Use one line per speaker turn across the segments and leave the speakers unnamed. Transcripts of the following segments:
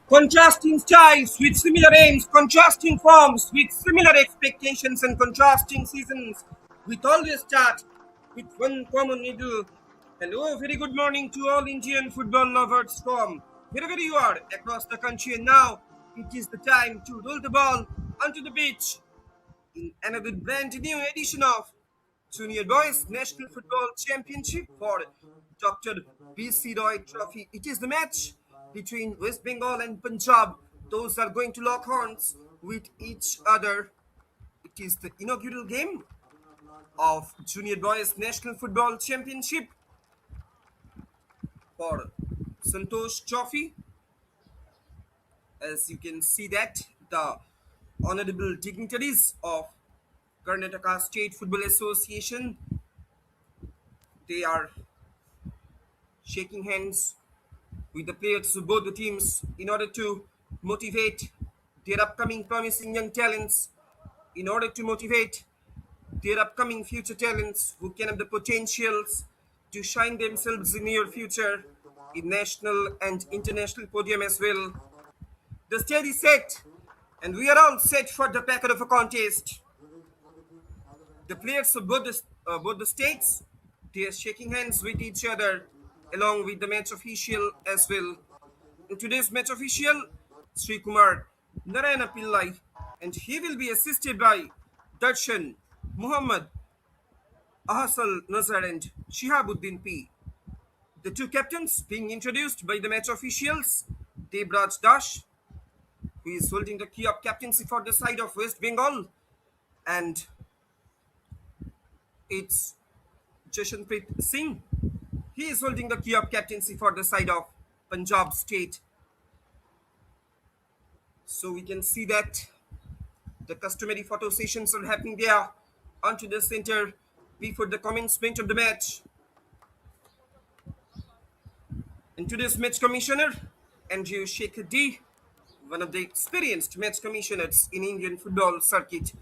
Contrasting styles with similar aims, contrasting forms with similar expectations, and contrasting seasons. We always start with one common needle. Hello, very good morning to all Indian football lovers from wherever you are across the country. And now it is the time to roll the ball onto the pitch in another brand new edition of Junior Boys National Football Championship for Dr. B.C. Roy Trophy. It is the match between West Bengal and Punjab. Those are going to lock horns with each other. It is the inaugural game of Junior Boys National Football Championship for Santosh Trophy. As you can see that the honorable dignitaries of Karnataka State Football Association, they are shaking hands with the players of both the teams in order to motivate their upcoming promising young talents, in order to motivate their upcoming future talents who can have the potentials to shine themselves in near future in national and international podium as well. The stage is set, and we are all set for the packet of a contest. The players of both the states, they are shaking hands with each other along with the match official as well. In today's match official, Sri Kumar Narayana Pillai, and he will be assisted by Darshan, Muhammad, Ahasal Nazar, and Shihabuddin P. The two captains being introduced by the match officials, Debraj Dash, who is holding the key of captaincy for the side of West Bengal, and it's Jashanpreet Singh. He is holding the key of captaincy for the side of Punjab State. So we can see that the customary photo sessions are happening there onto the center before the commencement of the match. And today's match commissioner, Andrew Shekhar D, one of the experienced match commissioners in Indian football circuit.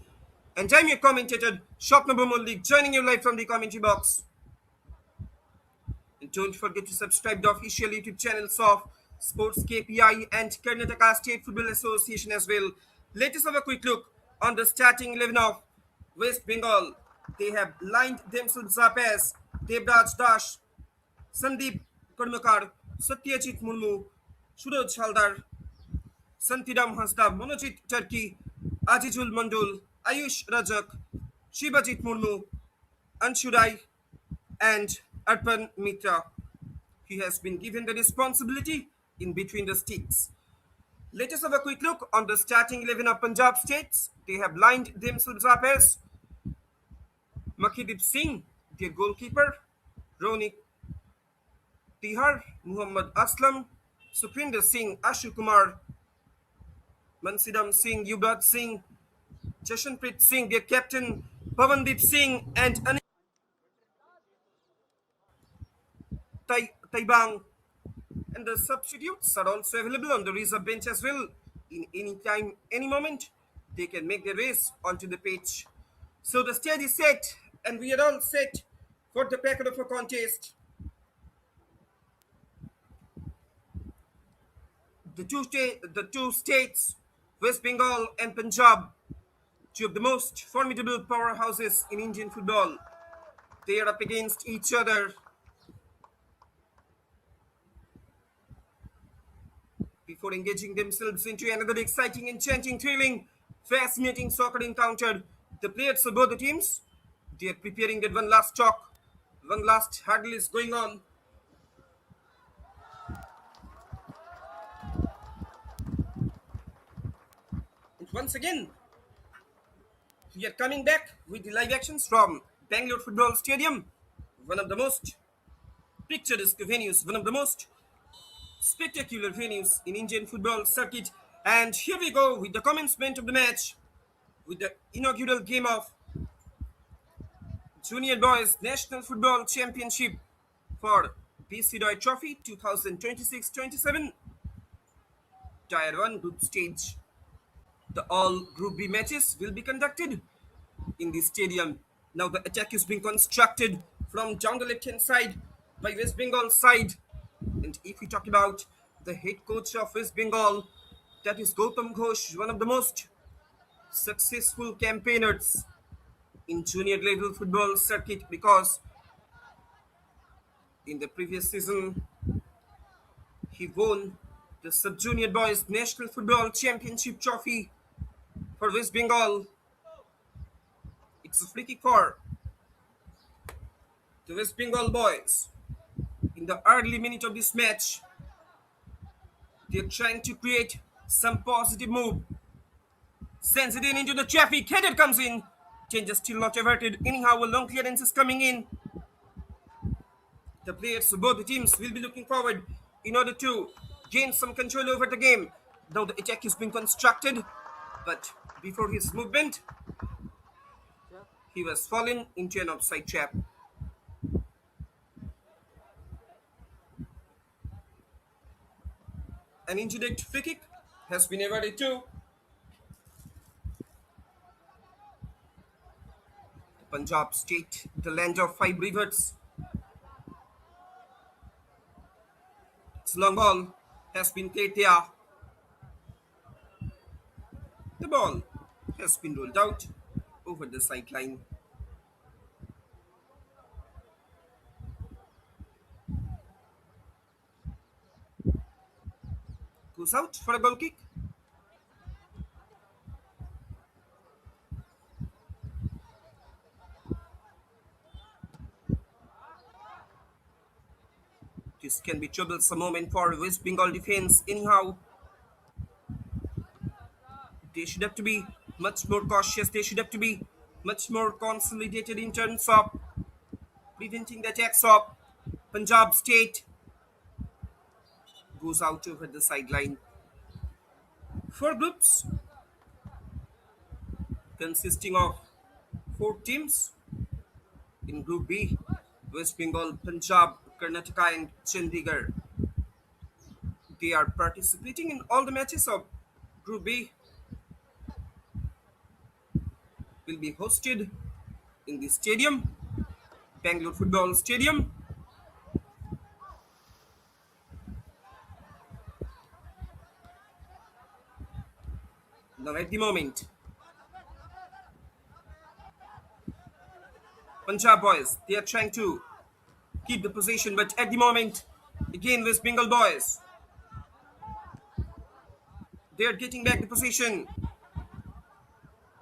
And I'm your commentator, Shopnabu Mullik, joining you live from the commentary box. And don't forget to subscribe to the official YouTube channels of SportsKPI and Karnataka State Football Association as well. Let us have a quick look on the starting 11 of West Bengal. They have lined themselves up as Debraj Dash, Sandeep Karmakar, Satyajit Murmu, Suraj Haldar, Santidam Hasda, Monojit Turkey, Ajijul Mandul, Ayush Rajak, Shibajit Murmu, Anshurai, and Arpan Mitra. He has been given the responsibility in between the sticks. Let us have a quick look on the starting 11 of Punjab states. They have lined themselves up as Makhidip Singh, their goalkeeper, Ronik Tihar, Muhammad Aslam, Sukhwinder Singh, Ashu Kumar, Mansidam Singh, Yubraj Singh, Jashanpreet Singh, their captain, Pavandip Singh, and Taibang. And the substitutes are also available on the reserve bench as well. In any time, any moment, they can make their race onto the pitch. So the stage is set, and we are all set for the packet of a contest. The two states, West Bengal and Punjab, two of the most formidable powerhouses in Indian football, they are up against each other. Before engaging themselves into another exciting, enchanting, thrilling, fascinating soccer encounter, the players of both the teams, they are preparing that one last talk, one last hurdle is going on. And once again, we are coming back with the live actions from Bangalore Football Stadium, one of the most picturesque venues, one of the most spectacular venues in Indian football circuit. And here we go with the commencement of the match, with the inaugural game of Junior Boys National Football Championship for BC Roy Trophy 2026-27 Tier 1 group stage. The all Group B matches will be conducted in the stadium. Now the attack is being constructed from down the left-hand side by West Bengal side. And if we talk about the head coach of West Bengal, That is Gautam Ghosh, one of the most successful campaigners in junior level football circuit because in the previous season he won the Sub Junior Boys National Football Championship Trophy for West Bengal. It's a free kick for the West Bengal boys. In the early minute of this match, they're trying to create some positive move. Sends it in into the traffic. Header comes in. Change is still not averted. Anyhow, a long clearance is coming in. The players of both the teams will be looking forward in order to gain some control over the game. Though the attack is being constructed, but before his movement, he was fallen into an offside trap. An indirect free kick has been awarded to Punjab state, the land of five rivers. Its long ball has been played there. The ball has been rolled out over the sideline. Goes out for a goal kick. This can be troublesome moment for West Bengal defense. Anyhow, they should have to be much more cautious. They should have to be much more consolidated in terms of preventing the attacks of Punjab State. Goes out over the sideline. Four groups consisting of four teams in Group B: West Bengal, Punjab, Karnataka, and Chandigarh. They are participating in all the matches of Group B. Will be hosted in the stadium, Bengaluru Football Stadium. Now at the moment, Punjab boys, they are trying to keep the possession, but at the moment, again West Bengal boys, they are getting back the possession.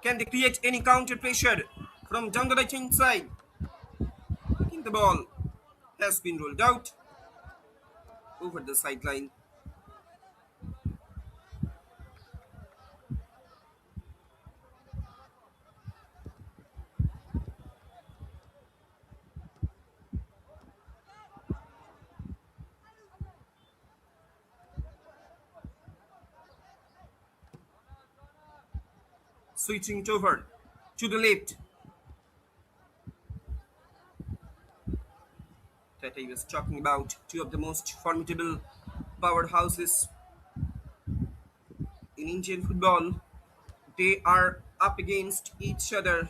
Can they create any counter pressure from down the right hand side? I think the ball has been rolled out over the sideline. Switching it over to the left. That I was talking about, two of the most formidable powerhouses in Indian football. They are up against each other.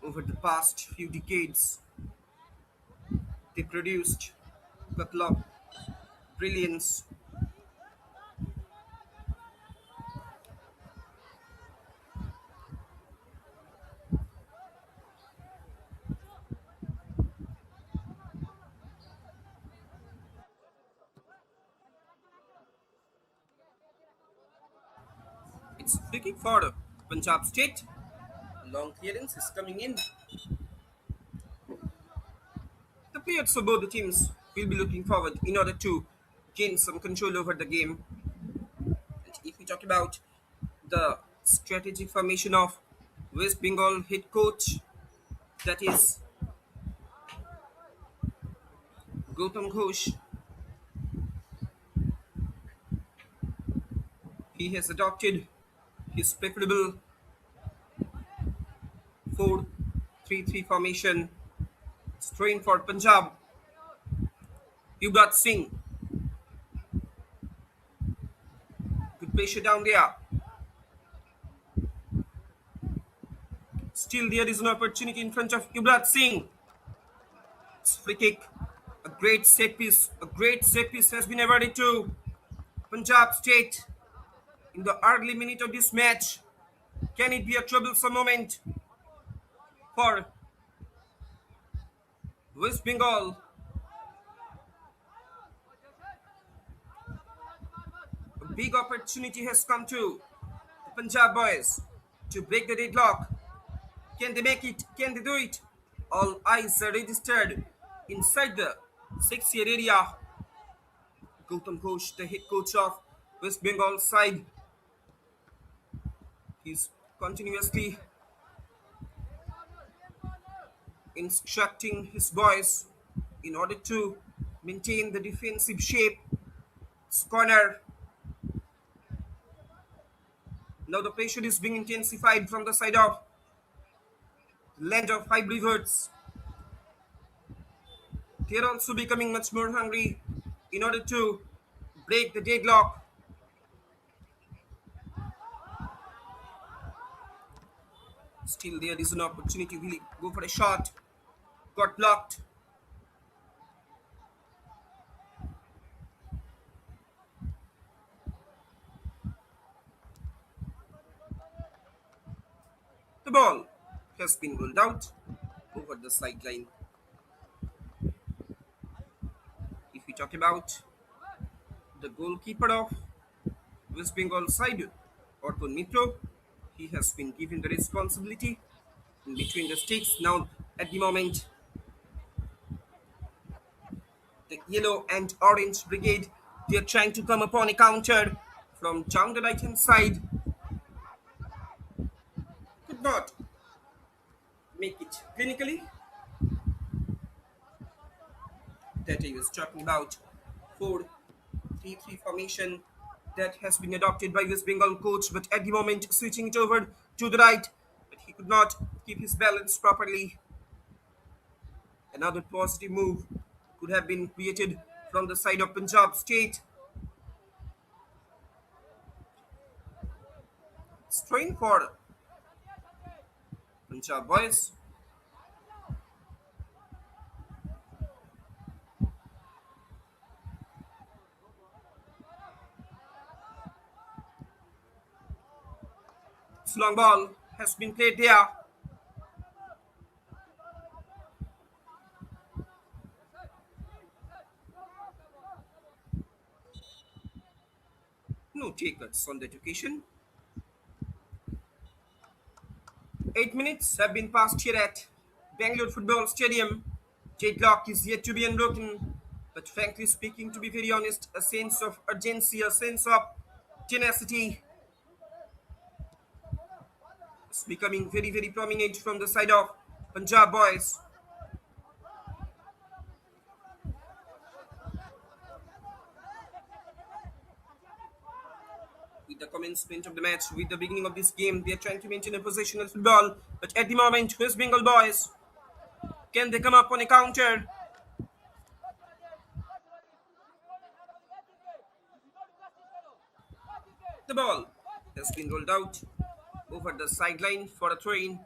Over the past few decades, they produced a couple of brilliance. It's free kick for Punjab State. Long clearance is coming in. The players of both the teams will be looking forward in order to gain some control over the game. And if we talk about the strategic formation of West Bengal head coach, that is Gautam Ghosh, he has adopted his preferable 4-3-3 formation. It's trained for Punjab. Yuvraj Singh, good pressure down there. Still, there is an opportunity in front of Yuvraj Singh. It's free kick. A A great set piece has been awarded to Punjab State in the early minute of this match. Can it be a troublesome moment for West Bengal? A big opportunity has come to the Punjab boys to break the deadlock. Can they make it? Can they do it? All eyes are registered inside the 6-year area. Gautam Ghosh, the head coach of West Bengal side, he's continuously instructing his boys in order to maintain the defensive shape. Corner. Now the pressure is being intensified from the side of the land of five rivers. They are also becoming much more hungry in order to break the deadlock. Still, there is an opportunity. Will he go for a shot? Got blocked. The ball has been rolled out over the sideline. If we talk about the goalkeeper of West Bengal side, Orkun Mitro, he has been given the responsibility in between the sticks. Now, at the moment, the yellow and orange brigade, they are trying to come upon a counter from down the right hand side. Could not make it clinically. That I was talking about 4-3-3 formation that has been adopted by West Bengal coach, but at the moment switching it over to the right, but he could not keep his balance properly. Another positive move could have been created from the side of Punjab State. Strain for Punjab boys. This long ball has been played there. No takers on that occasion. 8 minutes have been passed here at Bangalore Football Stadium. Deadlock is yet to be unbroken. But frankly speaking, to be very honest, a sense of urgency, a sense of tenacity is becoming very, very prominent from the side of Punjab boys. With the commencement of the match, with the beginning of this game, they are trying to maintain a possession football. But at the moment, West Bengal boys, can they come up on a counter? The ball has been rolled out over the sideline for a throw-in.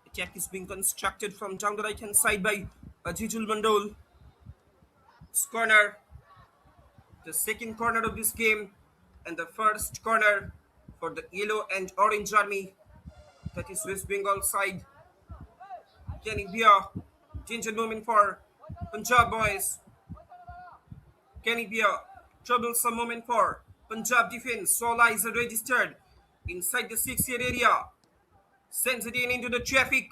Attack is being constructed from down the right hand side by Ajijul Mandol. This corner, the second corner of this game, and the first corner for the yellow and orange army. That is West Bengal side. Can it be a danger moment for Punjab boys? Can it be a troublesome moment for Punjab defense? All eyes are registered inside the 6-year area. Sends it in into the traffic.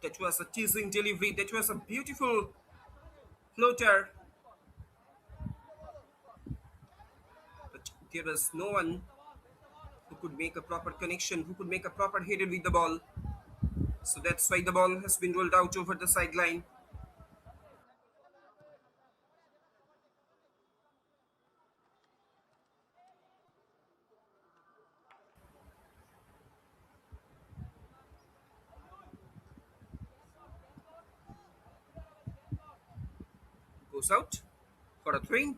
That was a teasing delivery. That was a beautiful floater. But there was no one who could make a proper connection, who could make a proper header with the ball. So that's why the ball has been rolled out over the sideline. Goes out for a throw.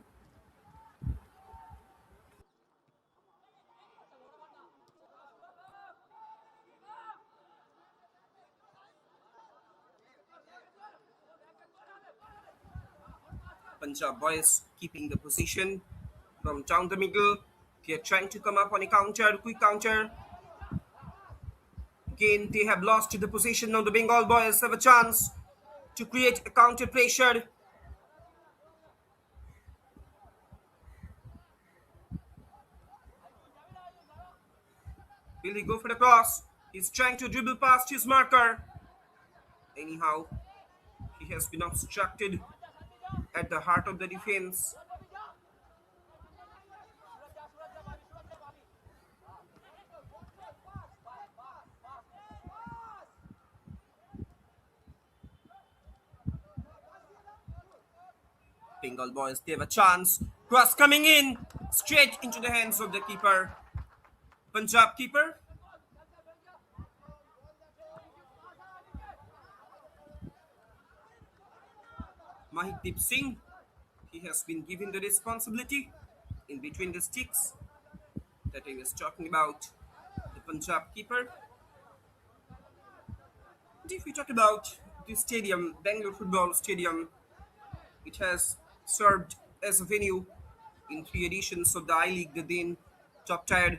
Punjab boys keeping the position from down the middle. They are trying to come up on a counter, quick counter. Again, they have lost the position. Now the Bengal boys have a chance to create a counter pressure. Will he go for the cross? He's trying to dribble past his marker. Anyhow, he has been obstructed at the heart of the defense. Bengal boys, they have a chance. Cross coming in, straight into the hands of the keeper. Punjab keeper. Mahikdeep Singh. He has been given the responsibility in between the sticks that I was talking about. The Punjab keeper. And if we talk about this stadium, Bangalore Football Stadium, it has served as a venue in three editions of the I League, the then top tier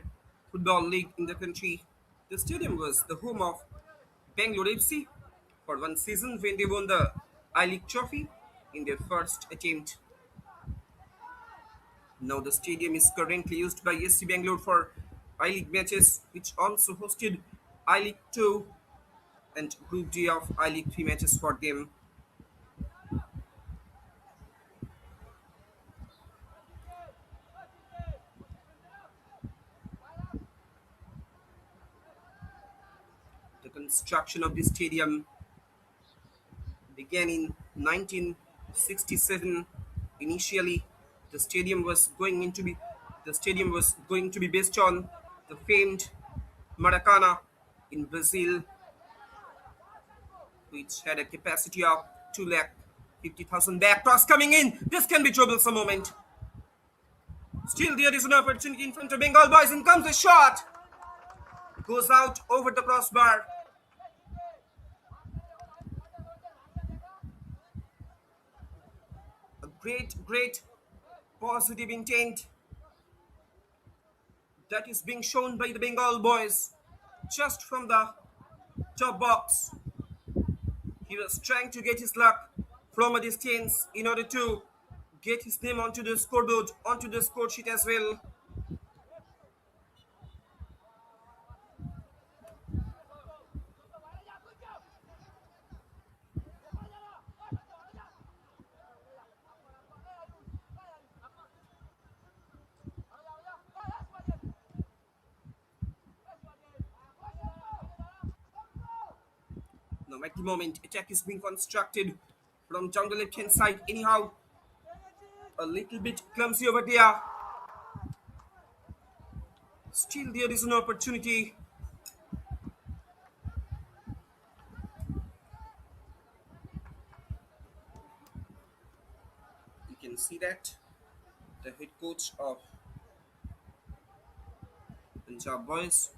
football league in the country. The stadium was the home of Bangalore FC for one season when they won the I League trophy in their first attempt. Now the stadium is currently used by SC Bangalore for I League matches, which also hosted I League 2 and Group D of I League 3 matches for them. The construction of this stadium began in 1967. Initially, the stadium was going to be based on the famed Maracana in Brazil, which had a capacity of 250,000. Back cross coming in. This can be troublesome moment. Still, there is an opportunity in front of Bengal boys, and comes a shot. Goes out over the crossbar. A great positive intent that is being shown by the Bengal boys just from the top box. He was trying to get his luck from a distance in order to get his name onto the scoreboard, onto the score sheet as well. Now at the moment, attack is being constructed from down the left hand side. Anyhow, a little bit clumsy over there. Still, there is an opportunity. You can see that the head coach of Punjab boys,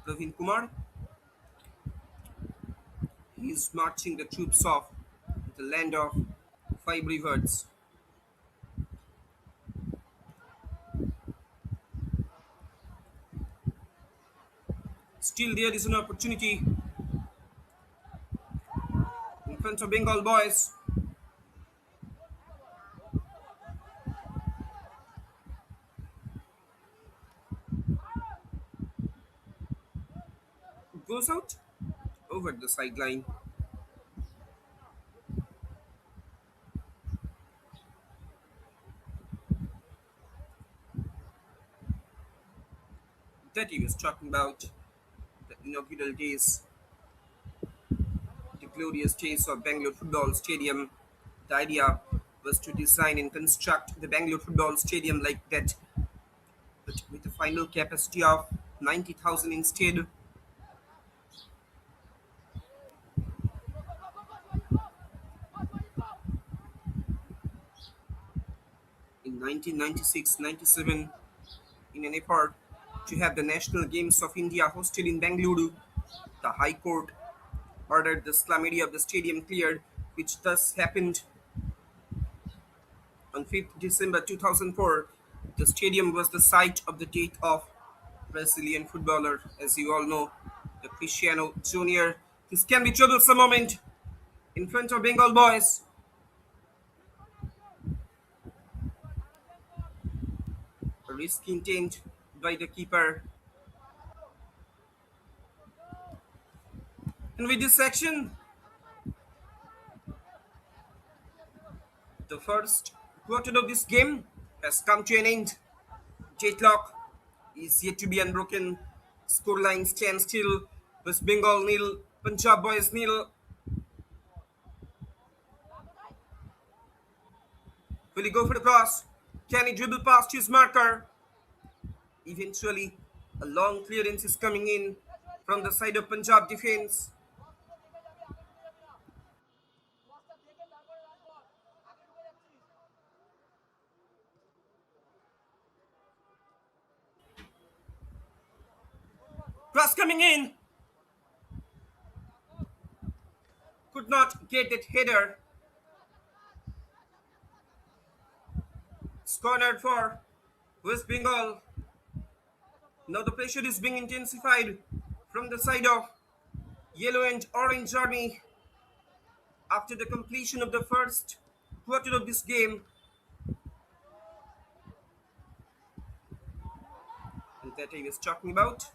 Praveen Kumar, he is marching the troops of the land of five rivers. Still, there is an opportunity in front of Bengal boys. Goes out over the sideline. That he was talking about the inaugural days, the glorious days of Bangalore Football Stadium. The idea was to design and construct the Bangalore Football Stadium like that, but with a final capacity of 90,000 instead. In 1996-97, in an effort to have the National Games of India hosted in Bengaluru, the High Court ordered the slum area of the stadium cleared which thus happened on 5th December 2004. The stadium was the site of the death of Brazilian footballer, as you all know, the Cristiano Jr. This can be troublesome moment in front of Bengal boys. A risk intent by the keeper. And with this action, the first quarter of this game has come to an end. Deadlock is yet to be unbroken. Scoreline stands still. West Bengal nil, Punjab boys nil. Will he go for the cross? Can he dribble past his marker? Eventually, a long clearance is coming in from the side of Punjab defense. Cross coming in. Could not get that header. It's cornered for West Bengal. Now the pressure is being intensified from the side of Yellow and Orange Army after the completion of the first quarter of this game. And that I was talking about.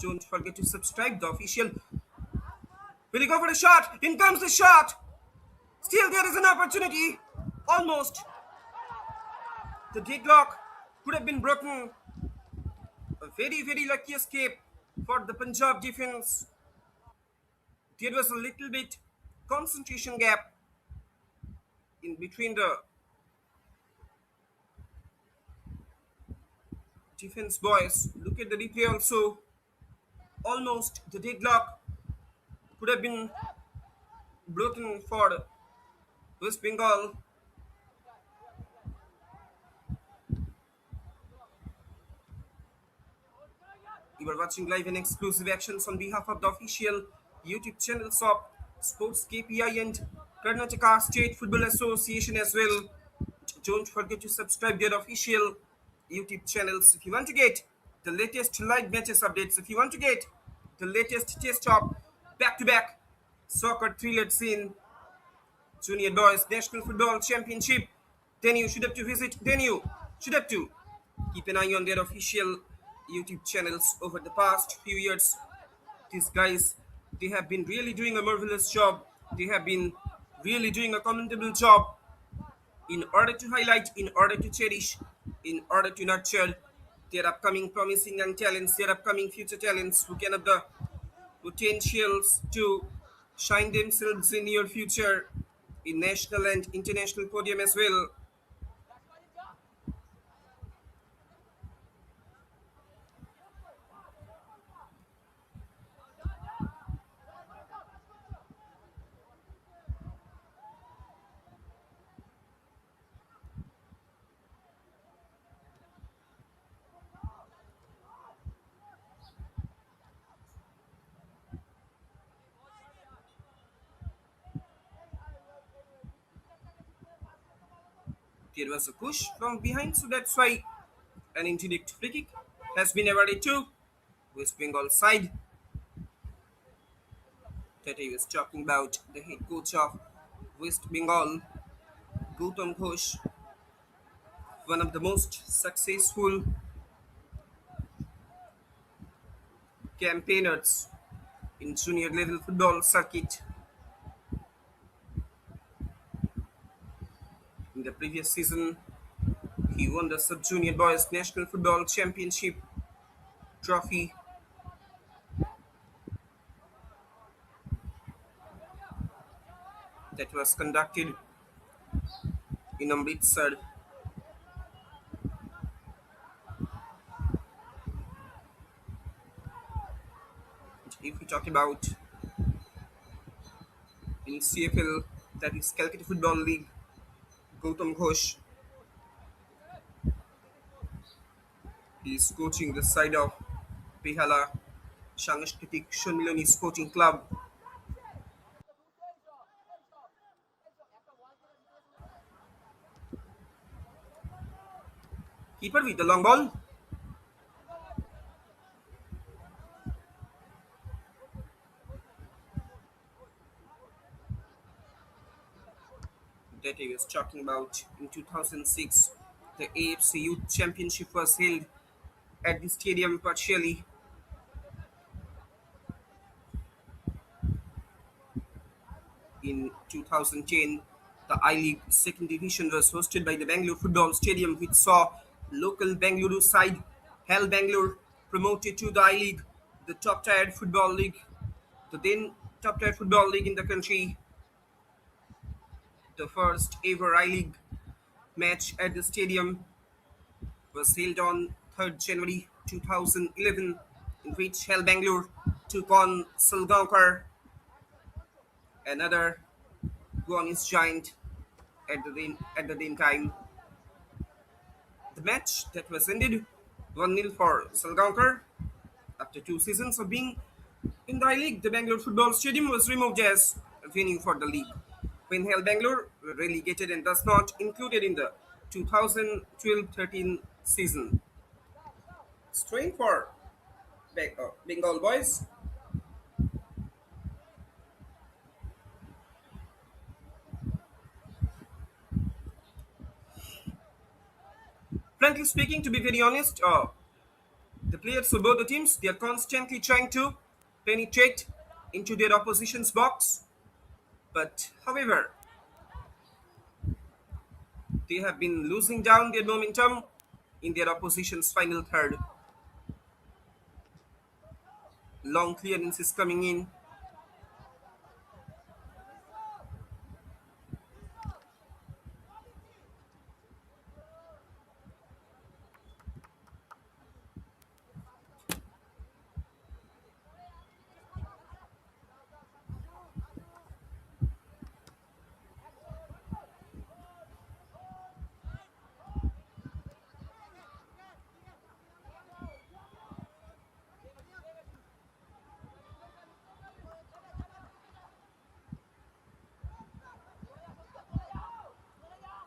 Don't forget to subscribe the official. Will he go for a shot? In comes the shot. Still there is an opportunity. Almost. The deadlock could have been broken. A very, very lucky escape for the Punjab defense. There was a little bit concentration gap in between the defense boys. Look at the replay also. Almost the deadlock could have been broken for West Bengal. You are watching live and exclusive actions on behalf of the official YouTube channels of SportsKPI and Karnataka State Football Association as well. Don't forget to subscribe their official YouTube channels if you want to get the latest live matches updates, if you want to get the latest test of back-to-back soccer thrillers in Junior Boys National Football Championship, then you should have to keep an eye on their official YouTube channels over the past few years. These guys, they have been really doing a marvelous job. They have been really doing a commendable job in order to highlight, in order to cherish, in order to nurture their upcoming promising young talents, their upcoming future talents who can have the potentials to shine themselves in your future in national and international podium as well. There was a push from behind, so that's why an indirect free kick has been awarded to West Bengal side. That I was talking about the head coach of West Bengal, Gautam Ghosh, one of the most successful campaigners in junior level football circuit. In the previous season, he won the Sub-Junior Boys National Football Championship trophy. That was conducted in Amritsar. If we talk about in CFL, that is Calcutta Football League, Gautam Ghosh, he is coaching the side of Behala Sangskriti Shonmiloni Sporting Club. Keeper with the long ball. That I was talking about in 2006. The AFC Youth Championship was held at the stadium partially. In 2010, the I-League second division was hosted by the Bangalore Football Stadium, which saw local Bengaluru side Hell Bangalore promoted to the I-League, the top-tier football league, the then top-tier football league in the country. The first ever I-League match at the stadium was held on 3rd January 2011, in which Hell Bangalore took on Salgaonkar, another Guanis giant at the same time. The match that was ended 1-0 for Salgaonkar. After 2 seasons of being in the I-League, the Bangalore Football Stadium was removed as a venue for the league. When Hell Bangalore were relegated and thus not included in the 2012-13 season. Strain for Bengal boys. Frankly speaking, to be very honest, the players of both the teams, they are constantly trying to penetrate into their opposition's box. But however, they have been losing down their momentum in their opposition's final third. Long clearances coming in.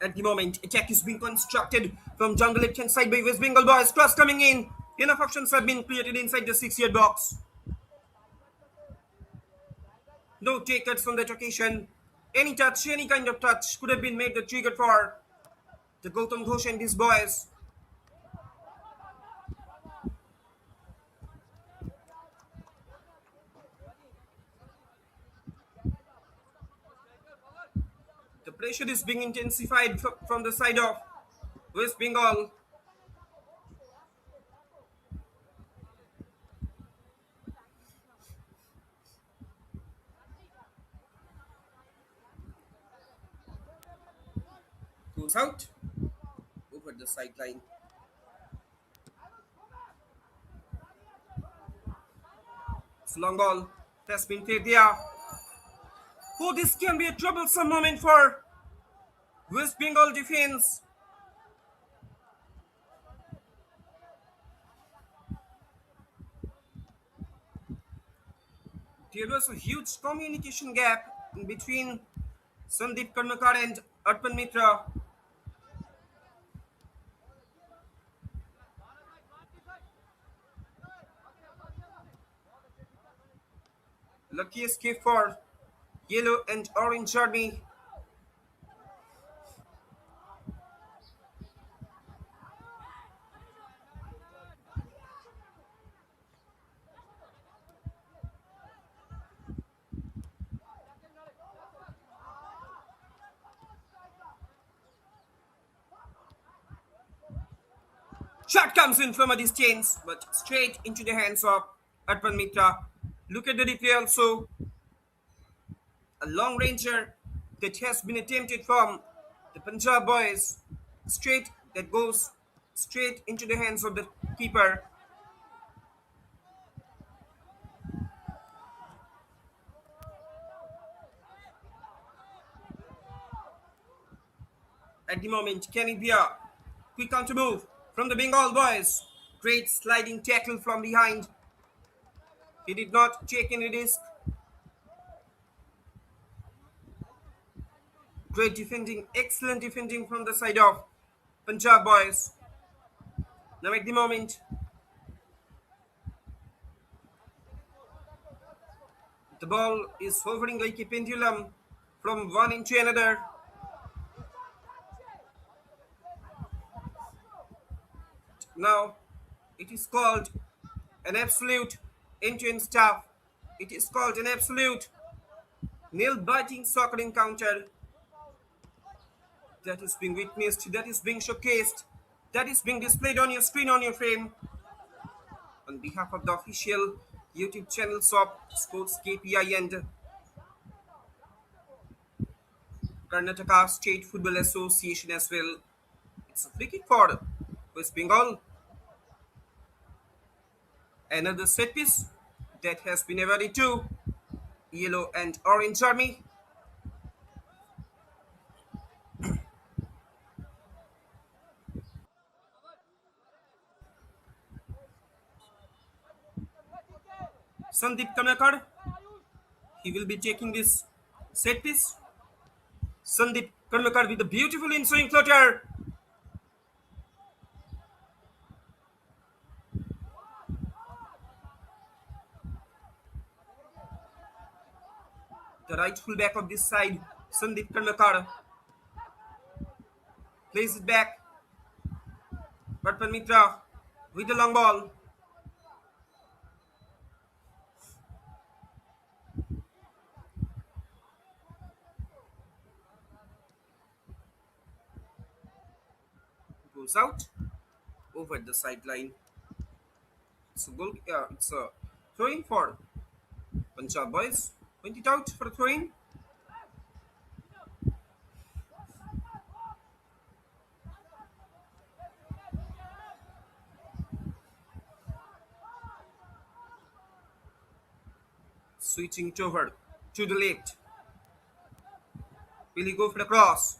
At the moment, attack is being constructed from jungle left hand side by West Bengal boys. Cross coming in. Enough options have been created inside the 6-yard box. No takers on that occasion. Any touch, any kind of touch could have been made the trigger for the Gautam Ghosh and his boys. The pressure is being intensified from the side of West Bengal. Goes out over the sideline. It's long ball has been played there. Oh, this can be a troublesome moment for West Bengal defense. There was a huge communication gap in between Sandeep Karnataka and Arpan Mitra. Lucky escape for Yellow and Orange Army. Shot comes in from a distance, but straight into the hands of Arpan Mitra. Look at the replay also. A long ranger that has been attempted from the Punjab boys. Straight that goes straight into the hands of the keeper. At the moment, can it be a quick counter move from the Bengal boys? Great sliding tackle from behind. He did not take any risk. Great defending, excellent defending from the side of Punjab boys. Now at the moment, the ball is hovering like a pendulum from one into another. Now it is called an absolute end-to-end stuff. It is called an absolute nail-biting soccer encounter that is being witnessed, that is being showcased, that is being displayed on your screen, on your frame, on behalf of the official YouTube channels of Sports KPI and Karnataka State Football Association as well. It's a free kick for West Bengal. Another set piece that has been awarded to Yellow and Orange Army. Sandeep Karmakar, he will be taking this set piece. Sandeep Karmakar with a beautiful ensuing flutter. The right fullback of this side, Sandeep Karmakar, plays it back. Barpan Mitra with the long ball. Goes out over the sideline. It's a goal. It's a throw-in for Punjab boys. Point it out for a throw-in. Switching it over to the left. Will he go for the cross?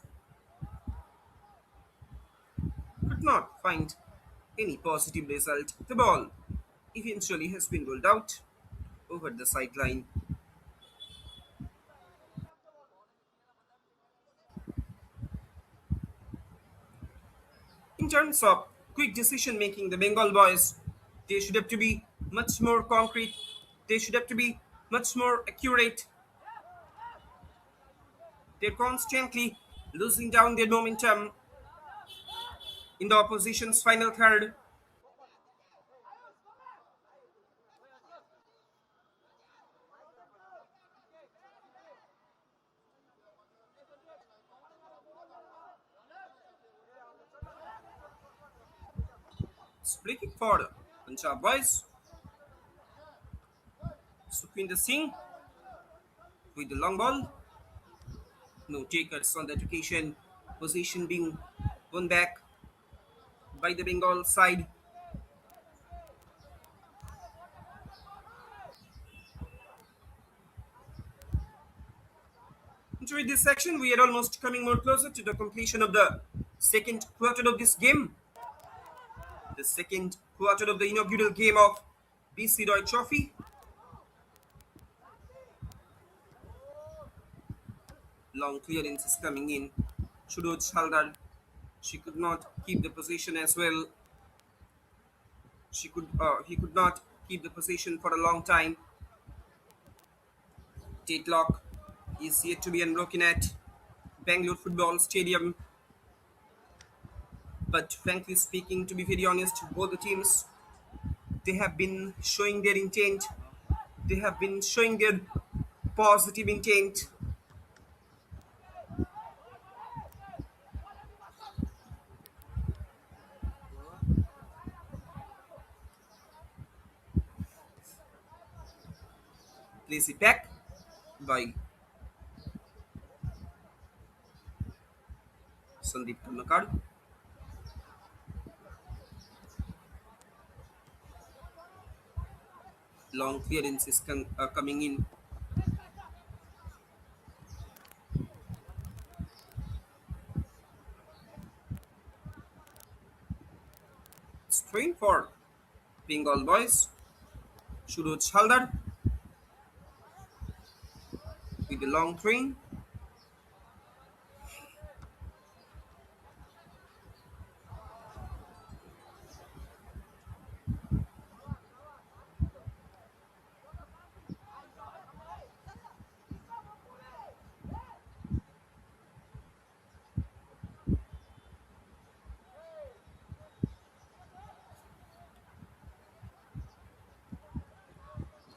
Could not find any positive result. The ball eventually has been rolled out over the sideline. In terms of quick decision making, the Bengal boys, they should have to be much more concrete. They should have to be much more accurate. They're constantly losing down their momentum in the opposition's final third. Splitting for Punjab boys. Sukhwinder Singh with the long ball. No takers on that occasion. Position being won back by the Bengal side. Enjoyed this section. We are almost coming more closer to the completion of the second quarter of this game. The second quarter of the inaugural game of BC Roy Trophy. Long clearance is coming in. Shuroj Haldar. She could not keep the position as well. He could not keep the position for a long time. Deadlock is yet to be unbroken at Bangalore Football Stadium. But frankly speaking, to be very honest, both the teams, they have been showing their intent. They have been showing their positive intent. Place it back by Sandeep Karmakar. Long clearance is coming in. Strain for Bengal boys. Shuroj Haldar with the long train.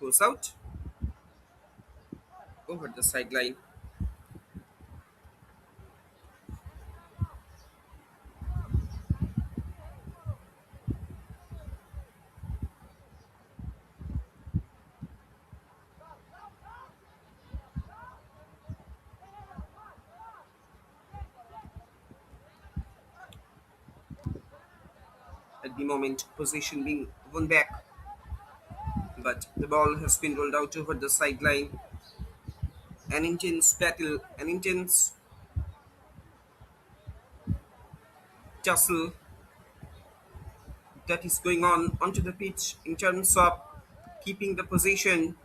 Goes out over the sideline. At the moment, possession being won back, but the ball has been rolled out over the sideline. An intense battle, an intense tussle that is going on onto the pitch in terms of keeping the possession.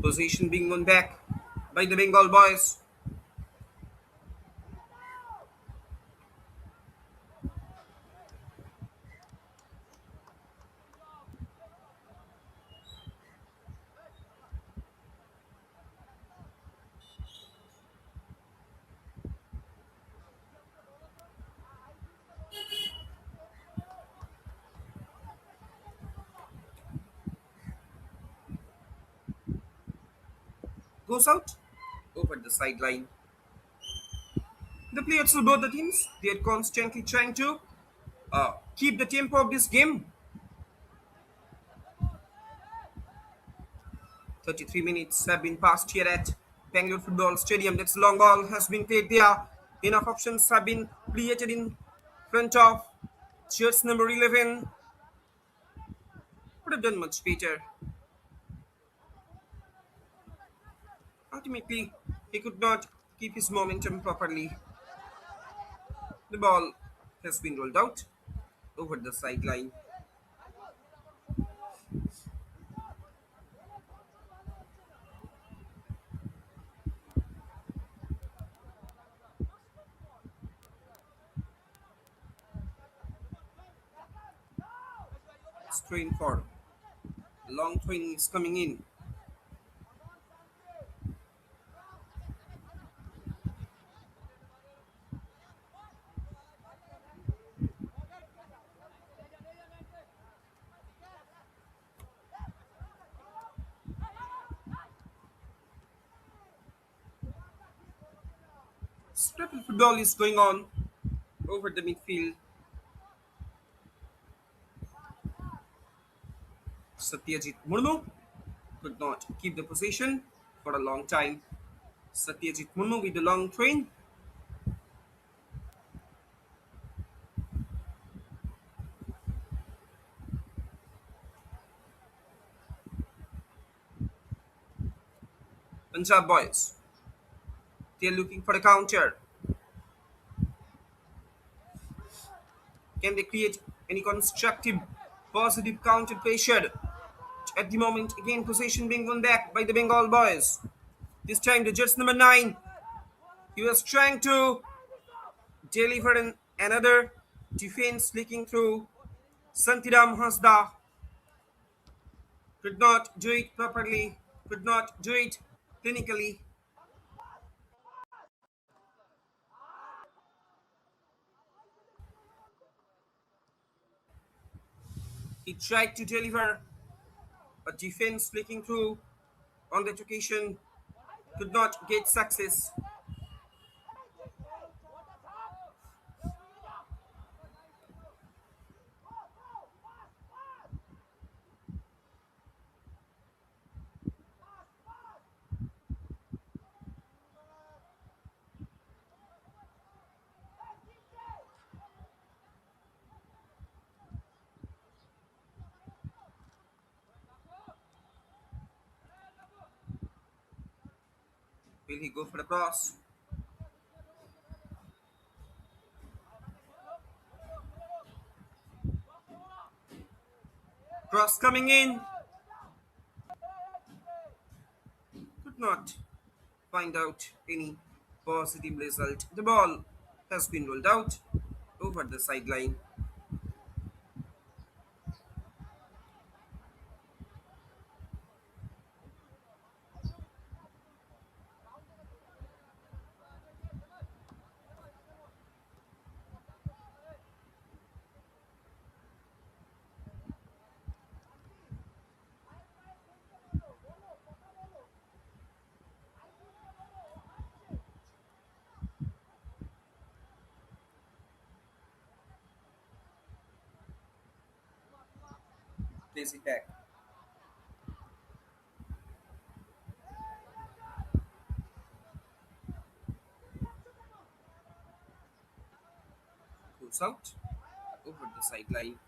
Possession being won back by the Bengal boys. Goes out over the sideline. The players of both the teams, they are constantly trying to keep the tempo of this game. 33 minutes have been passed here at Bangalore Football Stadium. That's long ball has been played there. Enough options have been created in front of jersey number 11. Could have done much better. Ultimately, he could not keep his momentum properly. The ball has been rolled out over the sideline. Strain for long train is coming in. Scrabble football is going on over the midfield. Satyajit Murmu could not keep the position for a long time. Satyajit Murmu with the long train. Punjab boys. They are looking for a counter. Can they create any constructive, positive counter pressure? At the moment, again, possession being won back by the Bengal boys. This time, the jersey number 9. He was trying to deliver another defense leaking through. Santiram Hasda could not do it properly, could not do it clinically. He tried to deliver a defense leaking through on that occasion, could not get success. Will he go for the cross? Cross coming in. Could not find out any positive result. The ball has been rolled out over the sideline. Place it back. Goes out over the sideline.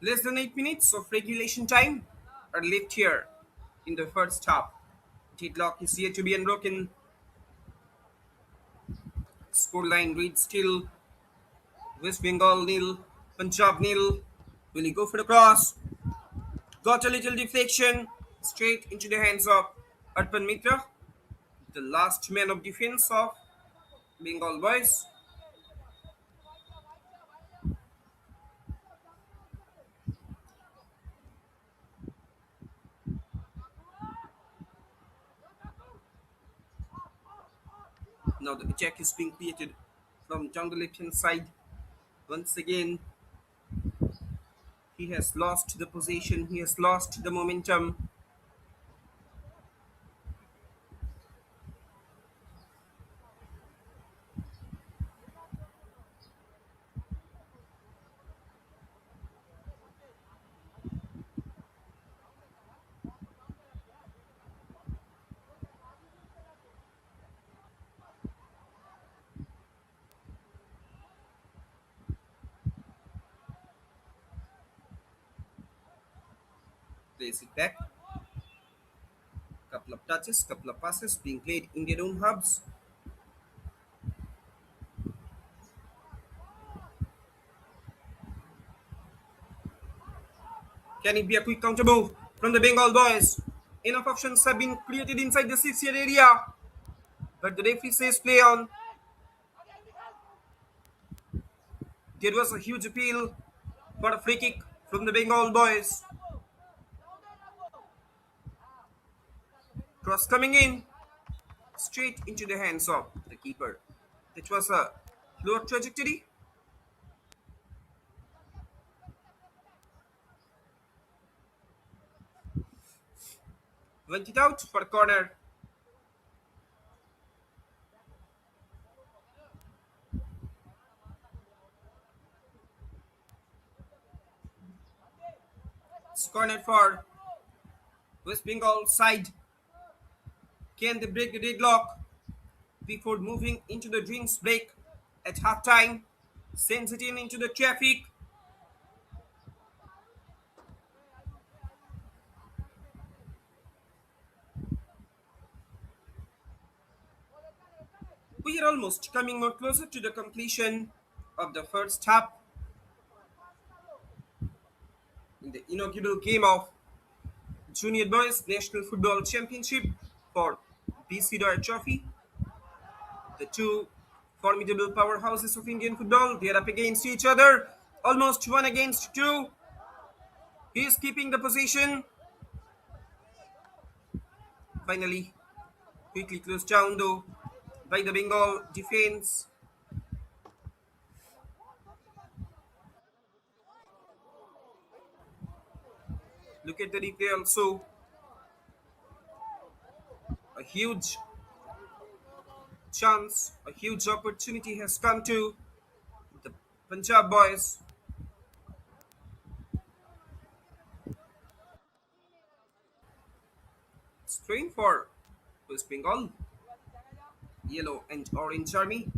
Less than 8 minutes of regulation time are left here in the first half. Deadlock is yet to be unbroken. Scoreline reads still West Bengal nil, Punjab nil. Will he go for the cross? Got a little deflection straight into the hands of Arpan Mitra, the last man of defense of Bengal boys. Now the attack is being created from down the left hand side. Once again, he has lost the position, he has lost the momentum. Plays it back. Couple of touches, couple of passes being played in their own hubs. Can it be a quick counter move from the Bengal boys? Enough options have been created inside the 6 yard area, but the referee says play on. There was a huge appeal for a free kick from the Bengal boys. Cross coming in straight into the hands of the keeper. It was a lower trajectory. Went it out for a corner. It's corner for West Bengal side. Can they break the deadlock before moving into the drinks break at halftime? Sends it in into the traffic. We are almost coming more closer to the completion of the first half in the inaugural game of Junior Boys National Football Championship for BC Doyle Trophy. The two formidable powerhouses of Indian football, they are up against each other, almost one against two. He is keeping the position. Finally, quickly closed down though by the Bengal defense. Look at the replay also. A huge chance, a huge opportunity has come to the Punjab boys. Strain for West Bengal, yellow and orange army.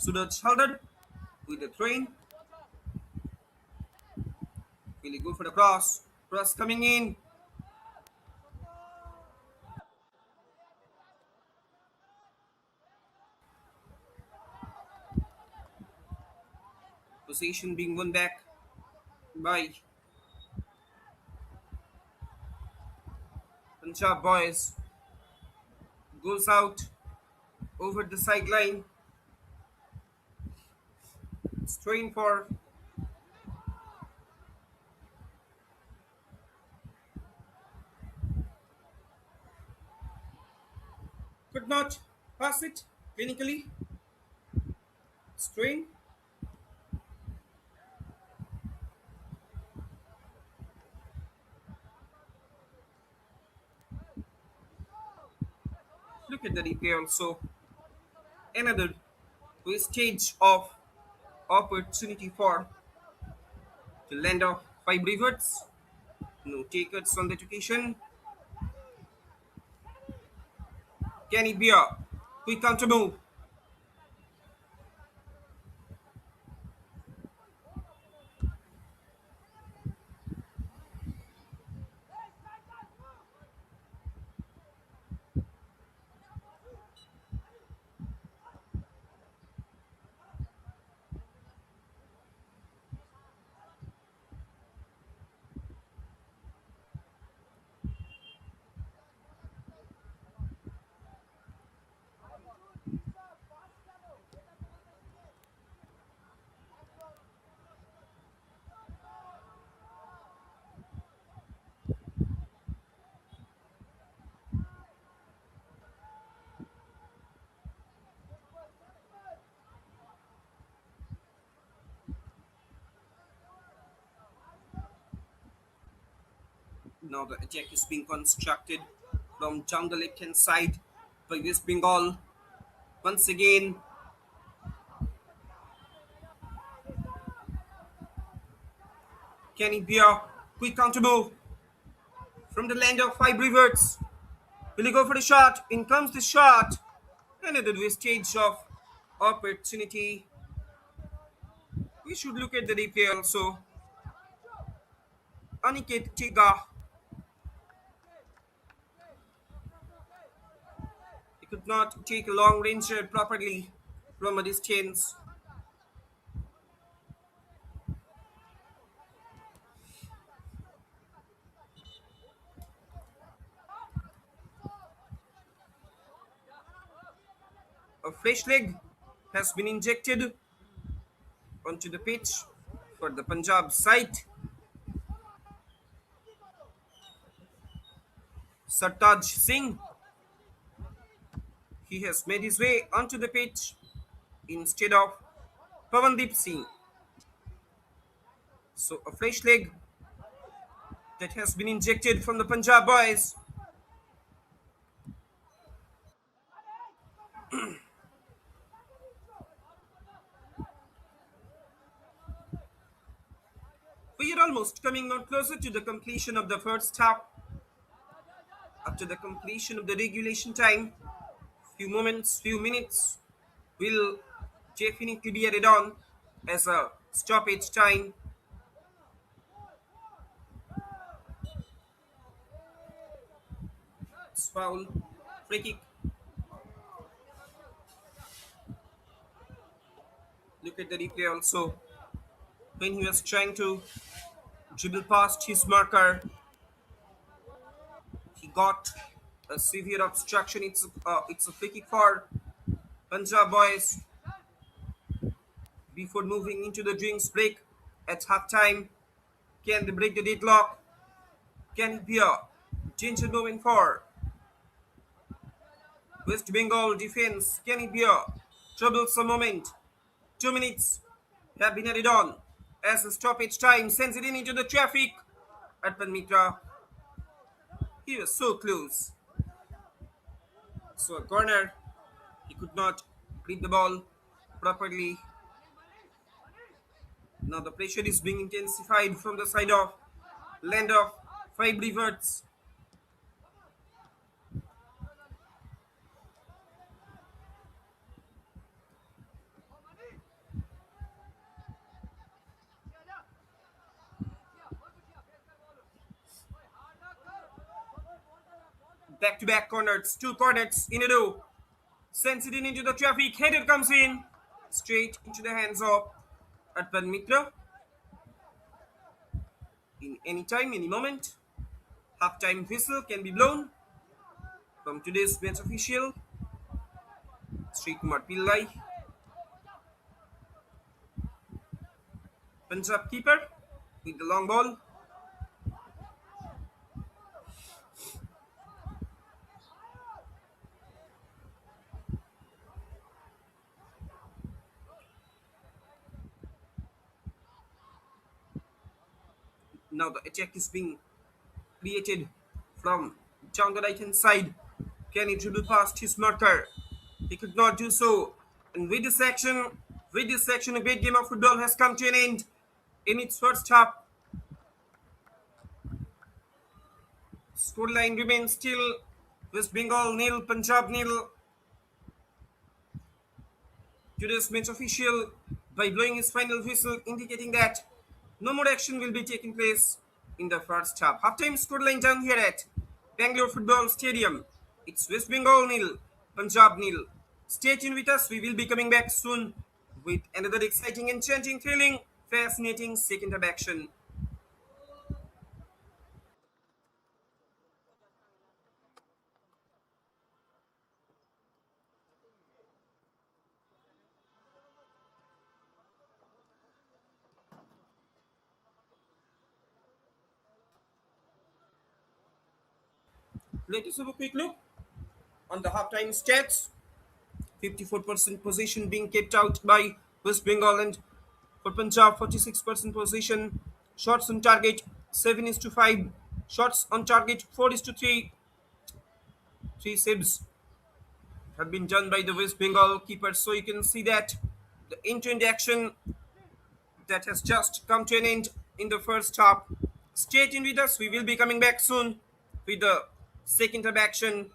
Suraj Haldar with the train. Really good for the cross. Cross coming in. Possession being won back by Punjab boys. Goes out over the sideline. Strain for could not pass it clinically. Strain. Look at the replay also. Another wastage of opportunity for the land of five rivers. No takers on the occasion. Can it be a quick counter move? Now the attack is being constructed from down the left hand side by West Bengal. Once again, can it be a quick counter move from the land of five rivers? Will he go for the shot? In comes the shot. Another wastage of opportunity. We should look at the replay also. Aniket Tiga. He could not take a long range shot properly from a distance. A fresh leg has been injected onto the pitch for the Punjab side. Sartaj Singh, he has made his way onto the pitch instead of Pavandeep Singh. So a fresh leg that has been injected from the Punjab boys. We are almost coming on closer to the completion of the first half. After the completion of the regulation time, few moments, few minutes will definitely be added on as a stoppage time. It's foul, free kick. Look at the replay also. When he was trying to dribble past his marker, he got a severe obstruction. It's a free kick for Punjab boys before moving into the drinks break at halftime. Can they break the deadlock? Can it be a danger moment for West Bengal defense? Can it be a troublesome moment? 2 minutes have been added on as the stoppage time sends it in into the traffic. Arpan Mitra, he was so close. So a corner, he could not grip the ball properly. Now the pressure is being intensified from the side of land of five rivers. Back to back corners, two corners in a row. Sends it in into the traffic. Header comes in. Straight into the hands of Arpan Mitra. In any time, any moment, half-time whistle can be blown from today's match official, Sri Kumar Pillai, Punjab keeper, with the long ball. Now the attack is being created from down the right hand side. Can he dribble past his marker? He could not do so. And with this action, a great game of football has come to an end. In its first half, scoreline remains still West Bengal nil, Punjab nil. Today's match official by blowing his final whistle, indicating that no more action will be taking place in the first half. Halftime scoreline down here at Bangalore Football Stadium. It's West Bengal nil, Punjab nil. Stay tuned with us. We will be coming back soon with another exciting, enchanting, thrilling, fascinating second half action. Let us have a quick look on the halftime stats. 54% possession being kept out by West Bengal, and for Punjab 46% possession. Shots on target 7 is to 5. Shots on target 4 is to 3. 3 saves have been done by the West Bengal keeper. So you can see that the end-to-end action that has just come to an end in the first half. Stay tuned with us. We will be coming back soon with the second half action.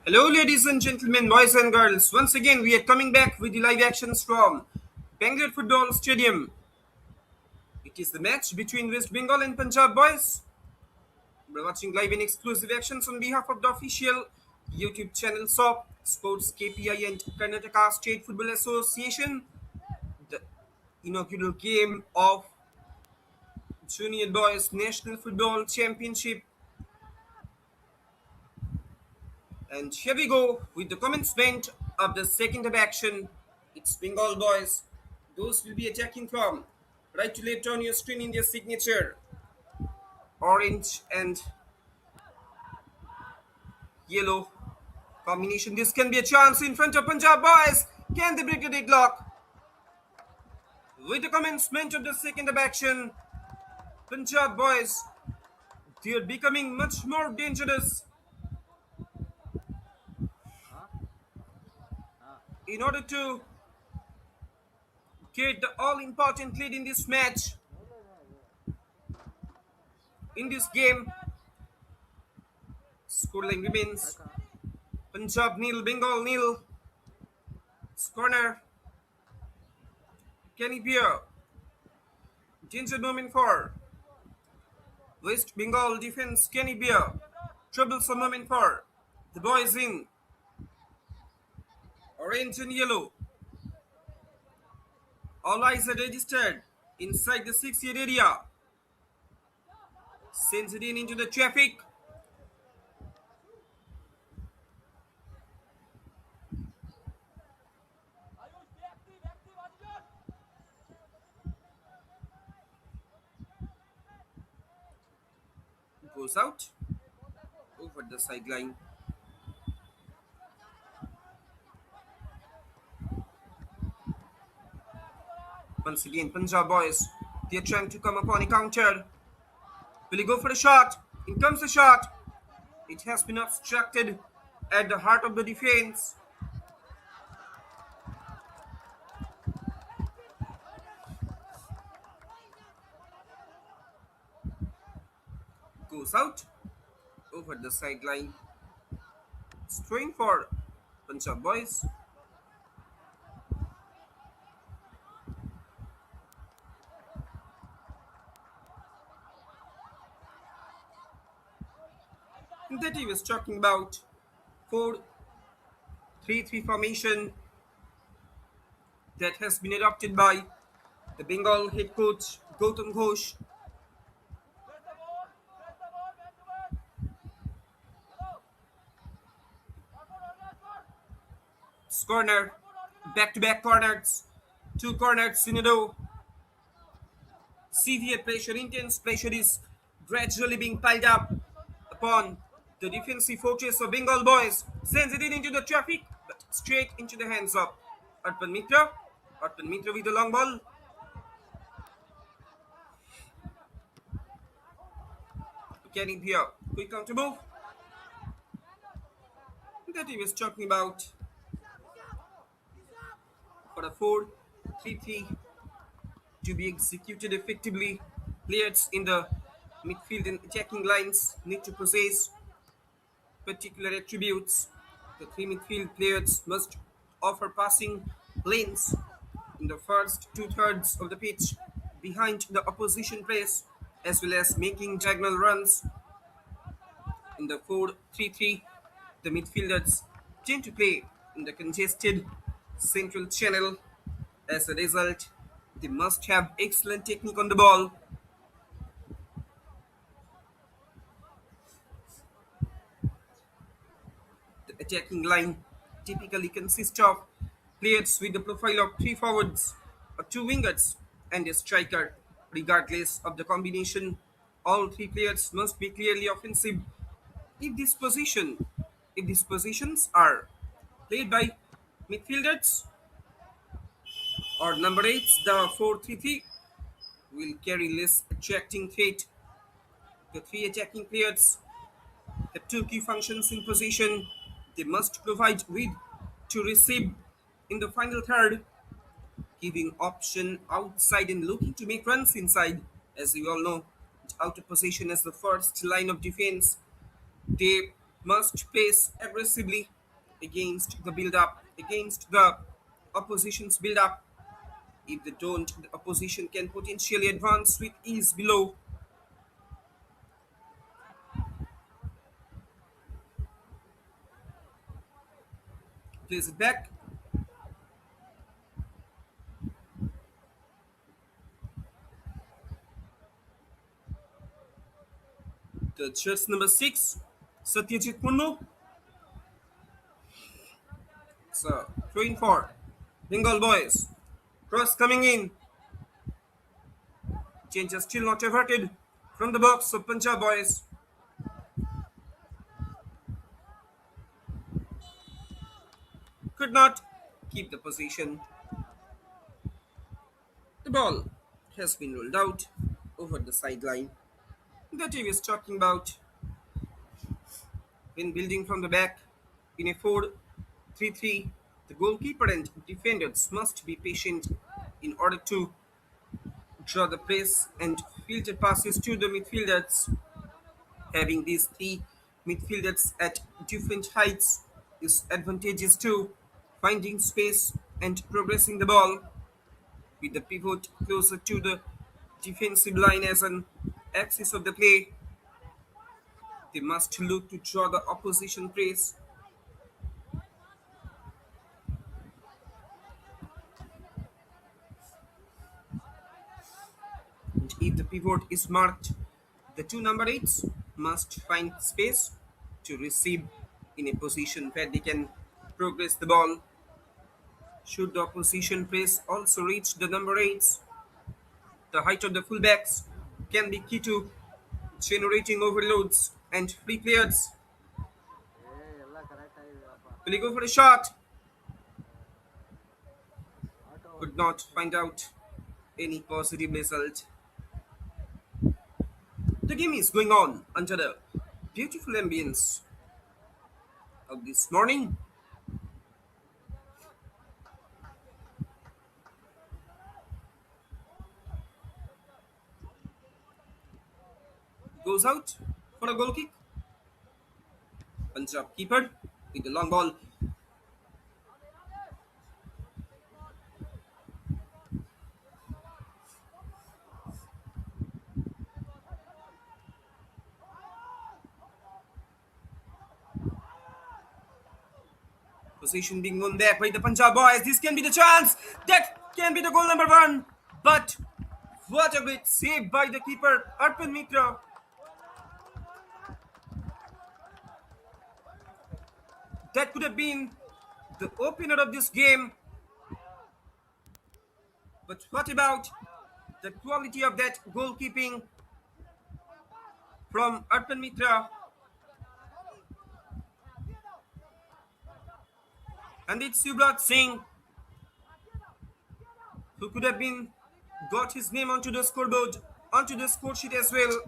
Hello, ladies and gentlemen, boys and girls. Once again, we are coming back with the live actions from Bengaluru Football Stadium. It is the match between West Bengal and Punjab boys. We're watching live and exclusive actions on behalf of the official YouTube channel of SportsKPI and Karnataka State Football Association. The inaugural game of Junior Boys National Football Championship. And here we go with the commencement of the second of action. It's Bengal boys. Those will be attacking from right to left on your screen in their signature. Orange and yellow combination. This can be a chance in front of Punjab boys. Can they break the deadlock? With the commencement of the second of action, Punjab boys, they are becoming much more dangerous. In order to get the all-important lead in this match, in this game, scoreline remains Punjab nil, Bengal nil. Corner. Can it be a danger moment for West Bengal defense? Can it be a troublesome moment for the boys in orange and yellow? All eyes are registered inside the 6-yard area. Sends it in into the traffic. Goes out over the sideline. Once again, Punjab boys, they are trying to come upon a counter. Will he go for a shot? In comes the shot. It has been obstructed at the heart of the defense. Goes out over the sideline. It's throwing for Punjab boys. That he was talking about 4-3-3 formation that has been adopted by the Bengal head coach Gautam Ghosh. Corner, back-to-back corners, two corners in a row. Severe pressure, intense pressure is gradually being piled up upon the defensive fortress of Bengal boys. Sends it in into the traffic, but straight into the hands of Arpan Mitra. Arpan Mitra with the long ball. Can it be a quick counter move? That he was talking about for a 4-3-3 to be executed effectively. Players in the midfield and attacking lines need to possess particular attributes. The three midfield players must offer passing lanes in the first two-thirds of the pitch behind the opposition press, as well as making diagonal runs. In the 4-3-3, the midfielders tend to play in the congested central channel. As a result, they must have excellent technique on the ball. The attacking line typically consists of players with the profile of three forwards or two wingers and a striker. Regardless of the combination, all three players must be clearly offensive. If this position, if these positions are played by midfielders or number 8, the 4-3-3 will carry less attracting threat. The three attacking players have two key functions in position. They must provide with to receive in the final third, giving option outside and looking to make runs inside. As we all know, out of position as the first line of defense, they must pace aggressively against the build-up, against the opposition's build-up. If they don't, the opposition can potentially advance with ease below. Plays it back. The jersey number 6, Satyajit Munnu. So, throwing for Bengal boys. Cross coming in. Change is still not averted from the box of Punjab boys. Could not keep the position. The ball has been rolled out over the sideline. That he was talking about when building from the back in a 4-3-3. The goalkeeper and defenders must be patient in order to draw the press and filter passes to the midfielders. Having these three midfielders at different heights is advantageous too. Finding space and progressing the ball with the pivot closer to the defensive line as an axis of the play. They must look to draw the opposition press. And if the pivot is marked, the two number eights must find space to receive in a position where they can progress the ball. Should the opposition press also reach the number eights, the height of the fullbacks can be key to generating overloads and free players. Will he go for a shot? Could not find out any positive result. The game is going on under the beautiful ambience of this morning. Goes out for a goal kick. Punjab keeper with the long ball. Position being won back by the Punjab boys. This can be the chance. That can be the goal number 1. But what a great save by the keeper, Arpan Mitra. That could have been the opener of this game. But what about the quality of that goalkeeping from Arpan Mitra? And it's Subrat Singh who could have been got his name onto the scoreboard, onto the score sheet as well.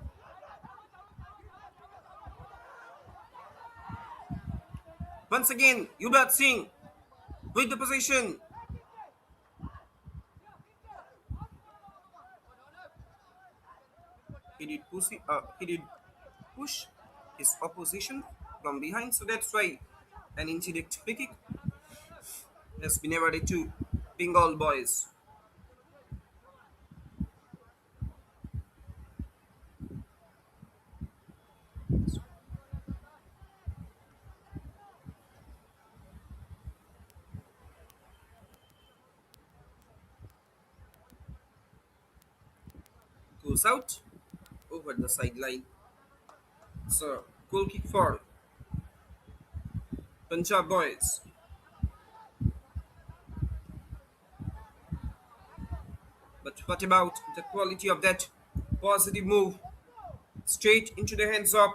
Once again, Yuvraj Singh with the possession. He did push his opposition from behind, so that's why an indirect free kick has been awarded to Bengal boys. Goes out over the sideline. So, goal kick for Punjab boys. But what about the quality of that positive move? Straight into the hands of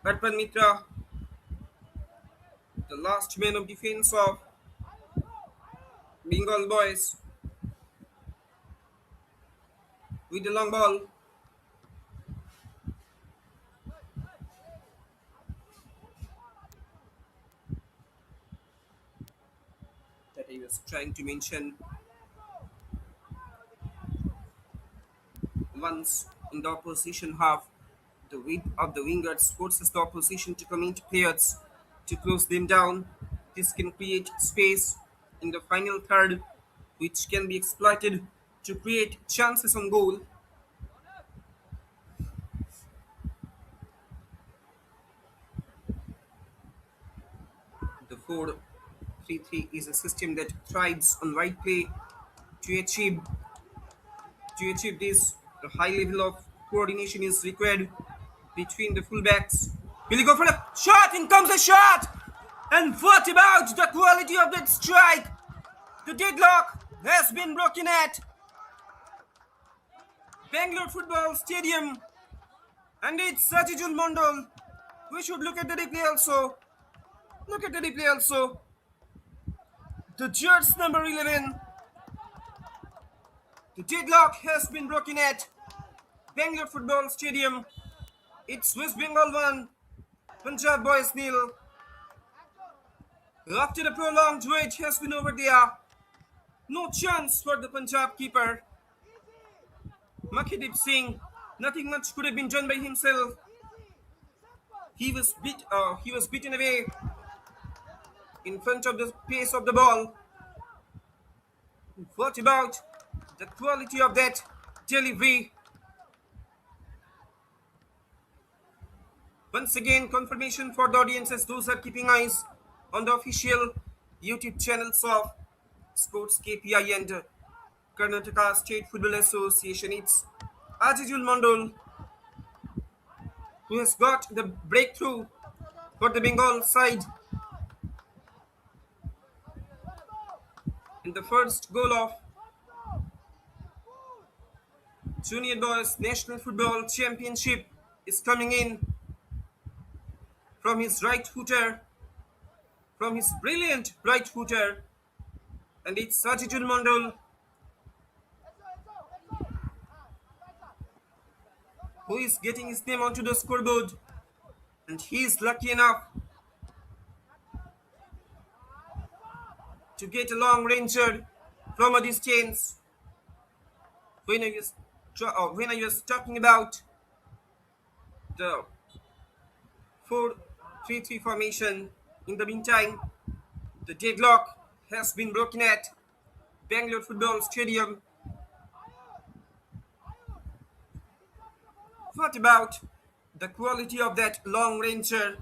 Arpan Mitra, the last man of defense of Bengal boys, with the long ball. That I was trying to mention once in the opposition half. The weight of the wingers forces the opposition to come into players to close them down. This can create space in the final third, which can be exploited to create chances on goal. The 4-3-3 is a system that thrives on wide play. To achieve to achieve this, a high level of coordination is required between the fullbacks. Will he go for the shot? In comes the shot! And what about the quality of that strike? The deadlock has been broken at Bangalore Football Stadium, and it's Sajidul Mondal. We should look at the replay also. Look at the replay also. The jersey number 11. The deadlock has been broken at Bangalore Football Stadium. It's West Bengal 1, Punjab Boys nil. After the prolonged wait has been over there, no chance for the Punjab keeper. Makhideep Singh, nothing much could have been done by himself. He was beaten away in front of the pace of the ball. What about the quality of that delivery? Once again, confirmation for the audiences, those are keeping eyes on the official YouTube channels of Sports KPI and Karnataka State Football Association. It's Ajijul Mondol who has got the breakthrough for the Bengal side in the first goal of Junior Boys National Football Championship is coming in from his right footer, from his brilliant right footer, and it's Sajidul Mondal who is getting his name onto the scoreboard, and he is lucky enough to get a long ranger from a distance. When I was talking about the 4-3-3 formation, in the meantime, the deadlock has been broken at Bangalore Football Stadium. What about the quality of that long ranger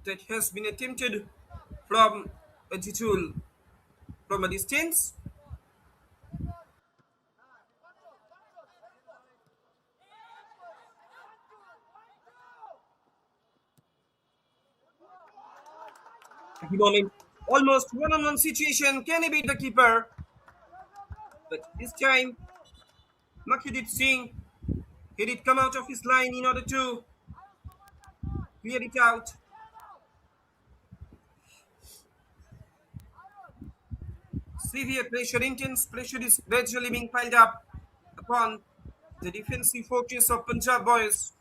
that has been attempted from a titul from a distance? At the moment, almost one-on-one situation. Can he beat the keeper? But this time, Makhideep Singh, he did come out of his line in order to clear it out. Severe pressure, intense pressure is gradually being piled up upon the defensive fortress of Punjab boys.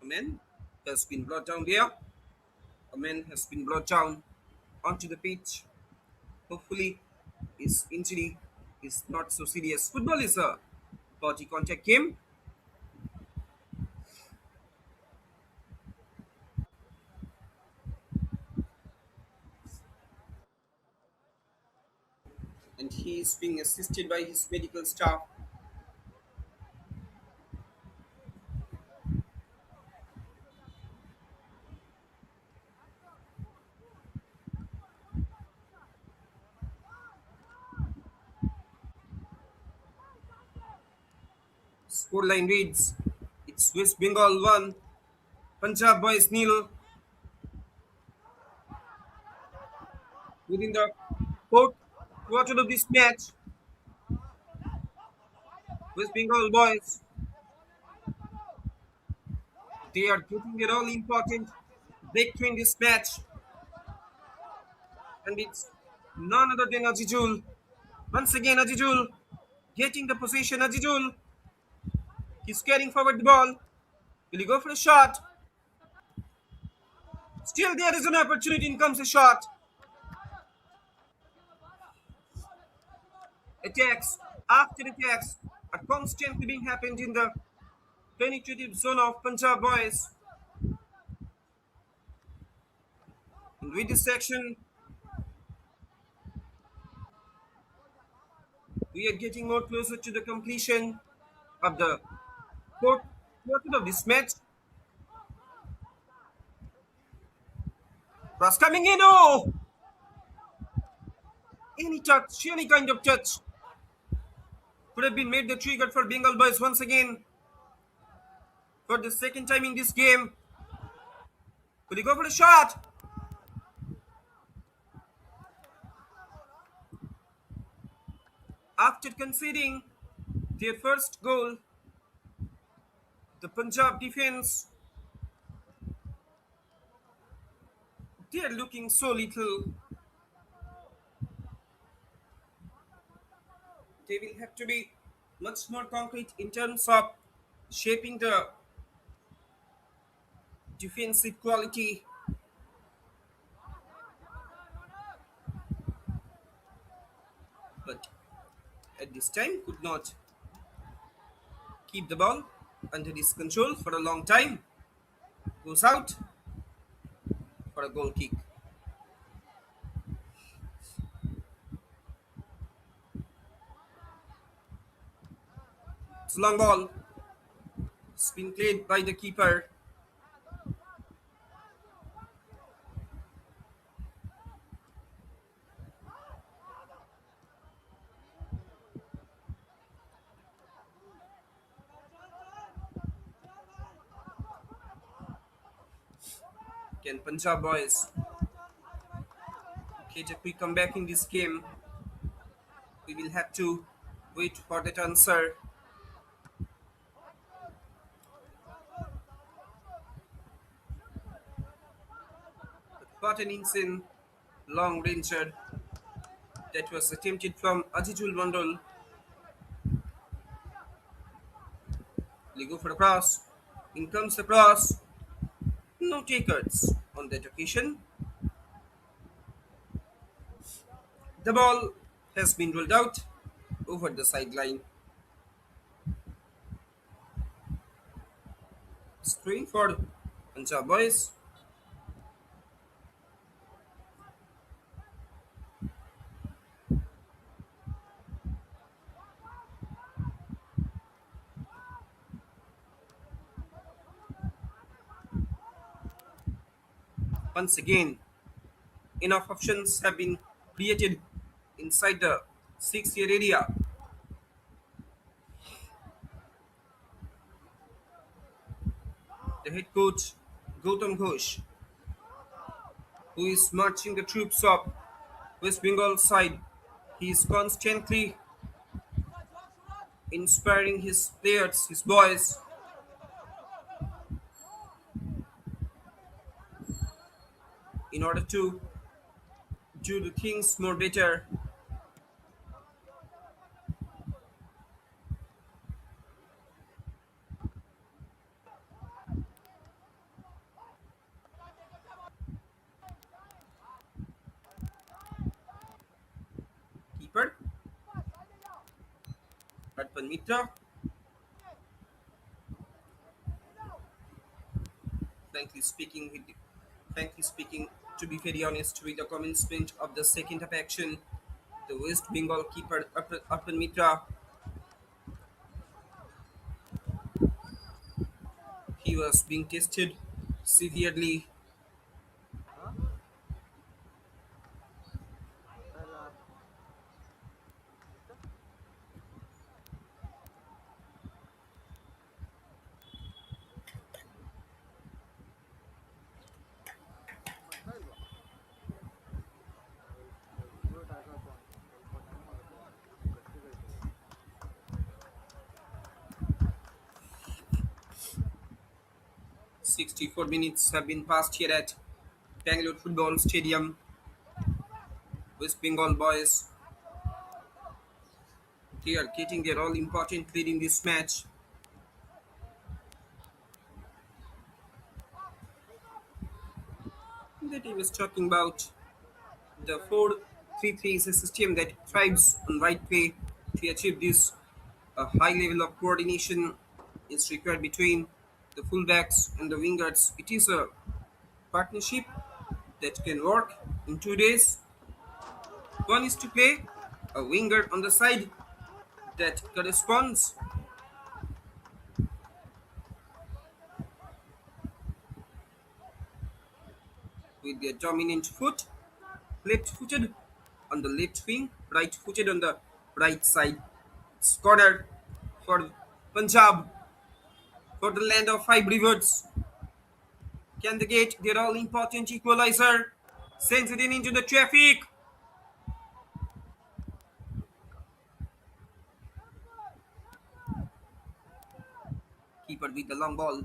A man has been brought down there. A man has been brought down onto the pitch. Hopefully, his injury is not so serious. Football is a body contact game, and he is being assisted by his medical staff. Scoreline reads, it's West Bengal 1, Punjab boys nil. Within the fourth quarter of this match, West Bengal boys, they are getting a all-important breakthrough in this match, and it's None other than Ajijul. Once again, Ajijul getting the possession. Ajijul, he's carrying forward the ball. Will he go for a shot? Still, there is an opportunity. In comes a shot. Attacks after attacks are constantly being happened in the penetrative zone of Punjab boys. And with this section, we are getting more closer to the completion of the fourth quarter of this match. Cross coming in. Oh, any touch, any kind of touch could have been made the trigger for Bengal boys once again for the second time in this game. Could he go for a shot? After conceding their first goal, the Punjab defense, they are looking so little. They will have to be much more concrete in terms of shaping the defensive quality. But at this time, could not keep the ball under his control for a long time. Goes out for a goal kick. It's a long ball. It's been played by the keeper. Can Punjab boys get a quick comeback in this game? We will have to wait for that answer. But an insane long ranger that was attempted from Ajijul Mandal. They go for the cross. In comes the cross. No takers on that occasion. The ball has been rolled out over the sideline. Screen for Punjab boys. Once again, enough options have been created inside the 6-yard area. The head coach Gautam Ghosh, who is marching the troops of West Bengal side, he is constantly inspiring his players, his boys, in order to do the things more better. Keeper Arpan Mitra, frankly speaking, frankly speaking, to be very honest, with the commencement of the second half action, the West Bengal keeper Arpan Mitra, he was being tested severely. 64 minutes have been passed here at Bangalore Football Stadium. West Bengal boys, they are getting their all important lead in this match. That he was talking about the 4-3-3 is a system that thrives on right play. To achieve this, a high level of coordination is required between the fullbacks and the wingers. It is a partnership that can work in 2 days. One is to play a winger on the side that corresponds with their dominant foot, left footed on the left wing, right footed on the right side. Scorer for Punjab, for the land of five rivers. Can they get their all important equalizer? Sends it in into the traffic. Keeper with the long ball.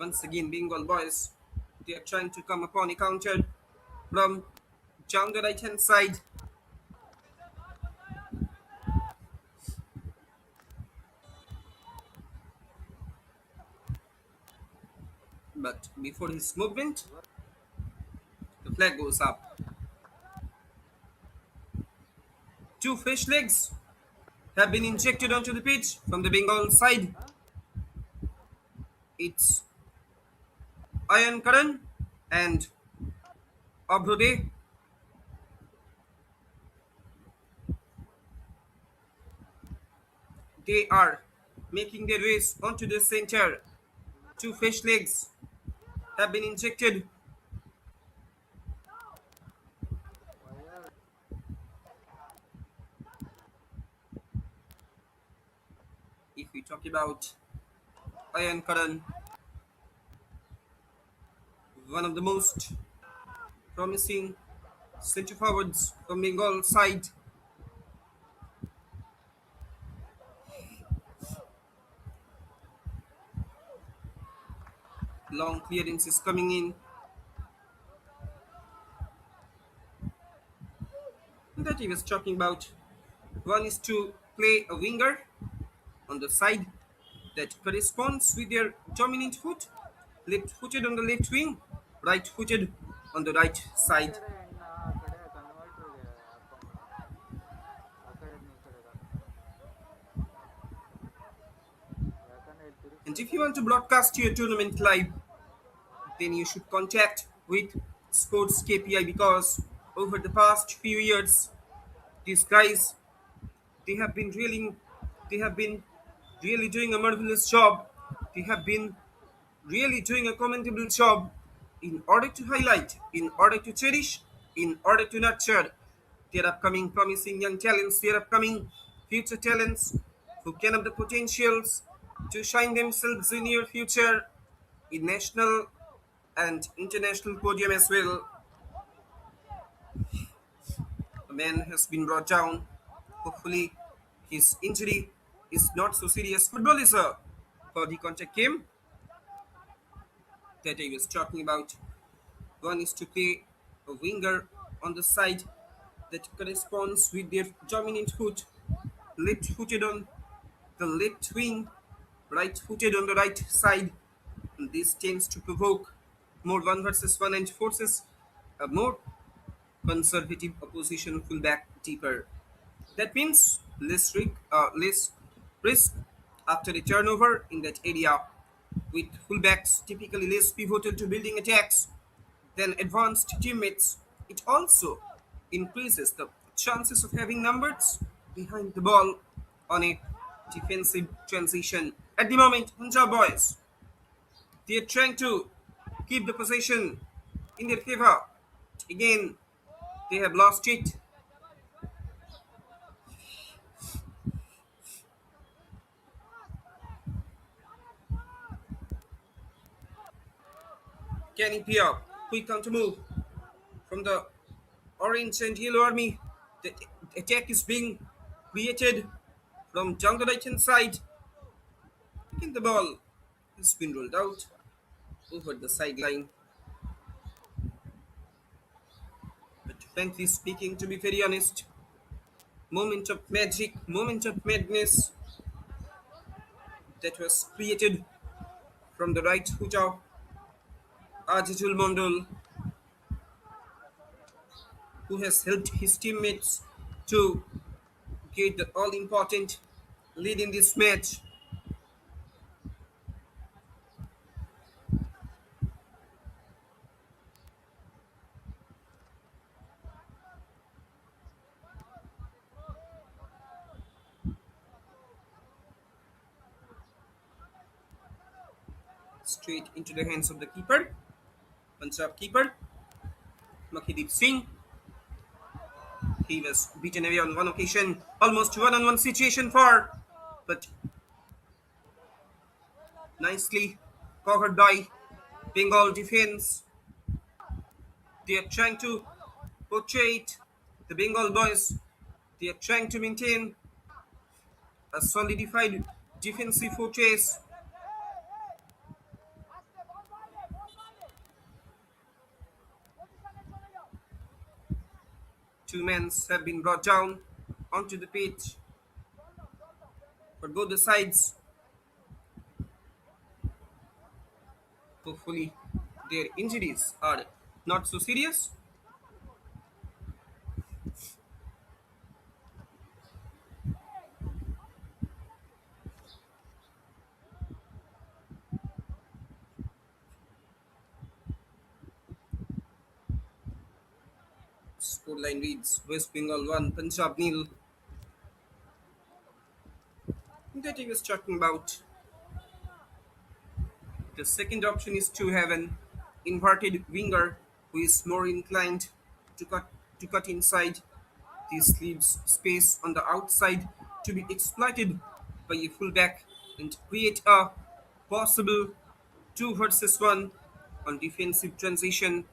Once again, Bengal boys. They are trying to come upon a counter from down the right hand side. But before his movement, the flag goes up. Two fresh legs have been injected onto the pitch from the Bengal side. It's Ayan Karan and Abhrode. They are making their ways onto the center. Two fresh legs have been injected. If we talk about Ayan Karan, one of the most promising centre forwards from Bengal side. Long clearance is coming in. That he was talking about. One is to play a winger on the side that corresponds with their dominant foot, left footed on the left wing, right footed on the right side. And if you want to broadcast your tournament live, then you should contact with SportsKPI because over the past few years, these guys they have been they have been really doing a marvelous job. They have been really doing a commendable job in order to highlight, in order to cherish, in order to nurture their upcoming promising young talents, their upcoming future talents who can have the potentials to shine themselves in your future in national and international podium as well. A man has been brought down. Hopefully, his injury is not so serious. Football is a body contact game that I was talking about. One is to play a winger on the side that corresponds with their dominant foot, left footed on the left wing, right footed on the right side. And this tends to provoke more one versus one and forces a more conservative opposition fullback deeper. That means less risk after a turnover in that area, with fullbacks typically less pivotal to building attacks than advanced teammates. It also increases the chances of having numbers behind the ball on a defensive transition. At the moment, Punjab boys, they are trying to keep the possession in their favor. Again, they have lost it. Can Pia, quick counter move from the orange and yellow army. The attack is being created from down the right hand side. Again, the ball has been rolled out over the sideline. But Frankly speaking, to be very honest, moment of magic, moment of madness that was created from the right foot of Ajitul Mondol, who has helped his teammates to get the all important lead in this match. Straight into the hands of the keeper, Punjab keeper, Makideep Singh. He was beaten away on one occasion, almost one-on-one situation for, but nicely covered by Bengal defense. They are trying to portray it, the Bengal boys. They are trying to maintain a solidified defensive fortress. Two men have been brought down onto the pitch for both the sides. Hopefully, their injuries are not so serious. Scoreline reads West Bengal 1, Punjab nil. That he was talking about. The second option is to have an inverted winger who is more inclined to cut inside. This leaves space on the outside to be exploited by a fullback and create a possible 2 versus 1 on defensive transition.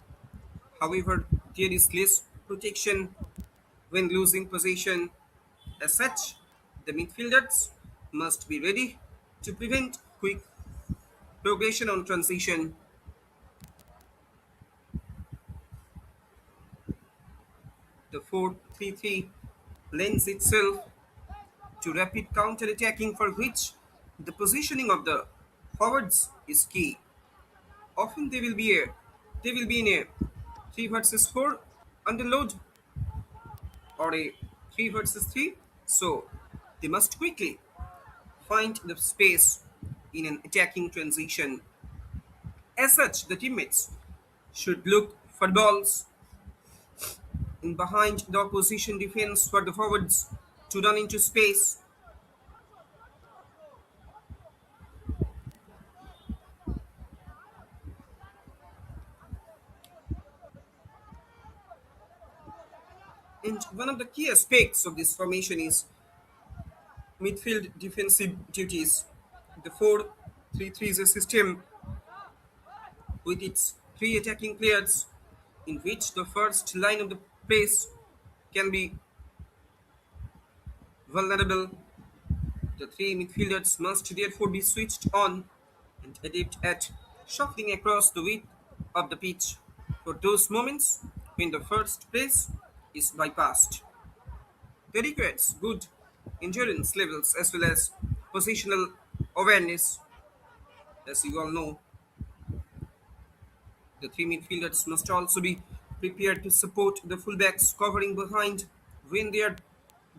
However, there is less protection when losing possession. As such, the midfielders must be ready to prevent quick progression on transition. The 4-3-3 lends itself to rapid counter-attacking for which the positioning of the forwards is key. Often they will be in a 3 versus 4 under load or a 3 versus 3, so they must quickly find the space in an attacking transition. As such, the teammates should look for balls in behind the opposition defense for the forwards to run into space. And one of the key aspects of this formation is midfield defensive duties. The 4-3-3 is a system with its three attacking players in which the first line of the press can be vulnerable. The three midfielders must therefore be switched on and adept at shuffling across the width of the pitch for those moments when the first press is bypassed. They requires good endurance levels as well as positional awareness. As you all know, the three midfielders must also be prepared to support the fullbacks covering behind when they are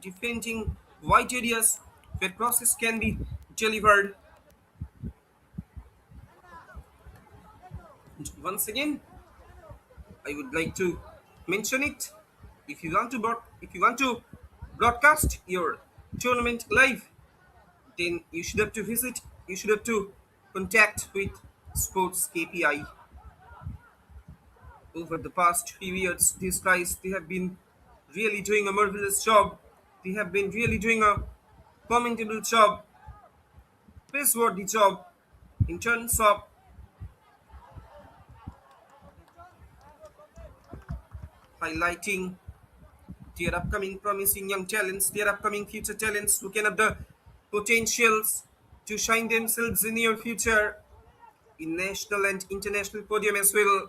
defending wide areas where crosses can be delivered. And once again, I would like to mention it. If you want to broadcast your tournament live, then you should have to contact with SportsKPI. Over the past few years, these guys they have been really doing a marvelous job. They have been really doing a commendable job, praiseworthy job in terms of highlighting their upcoming promising young talents, their upcoming future talents who can have the potentials to shine themselves in near future in national and international podium as well.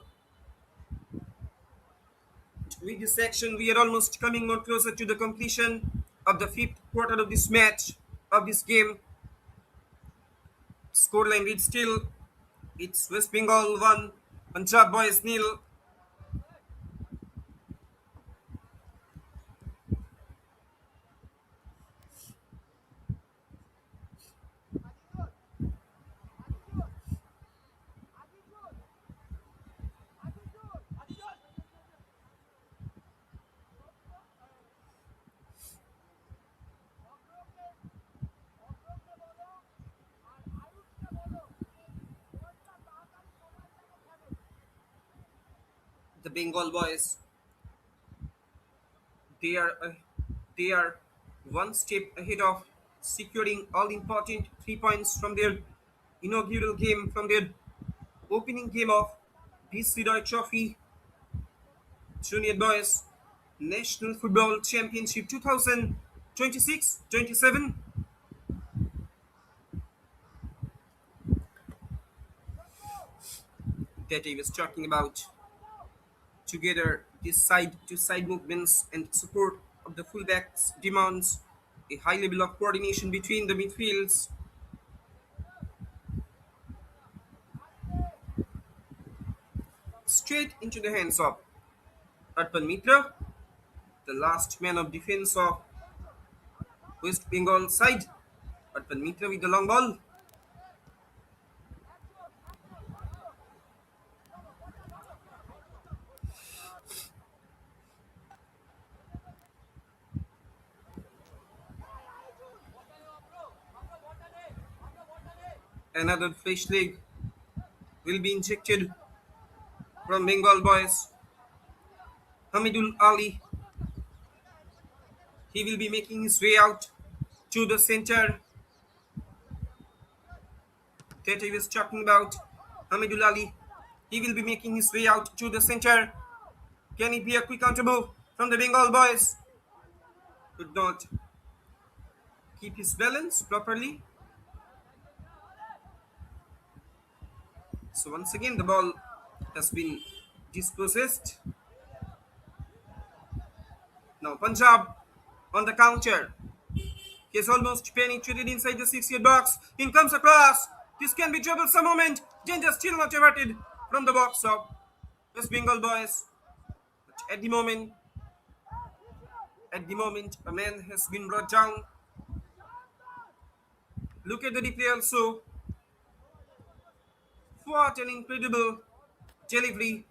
With this action, we are almost coming on closer to the completion of the fifth quarter of this match, of this game. Scoreline reads still, it's West Bengal 1, Punjab boys nil. The Bengal boys, they are uh, they are one step ahead of securing all important 3 points from their inaugural game, from their opening game of BC Trophy Junior Boys National Football Championship 2026-27. That I was talking about. Together, these side-to-side movements and support of the fullbacks demands a high level of coordination between the midfields. Straight into the hands of Arpan Mitra, the last man of defense of West Bengal side. Arpan Mitra with the long ball. Another fresh leg will be injected from Bengal boys. Hamidul Ali, he will be making his way out to the center that I was talking about. Hamidul Ali, he will be making his way out to the center. Can it be a quick counter move from the Bengal boys? Could not keep his balance properly. So once again the ball has been dispossessed. Now Punjab on the counter. He has almost penetrated inside the 6-yard box. In comes a cross. This can be troublesome moment. Danger still not averted from the box of West Bengal boys. But at the moment, a man has been brought down. Look at the replay also. What an incredible delivery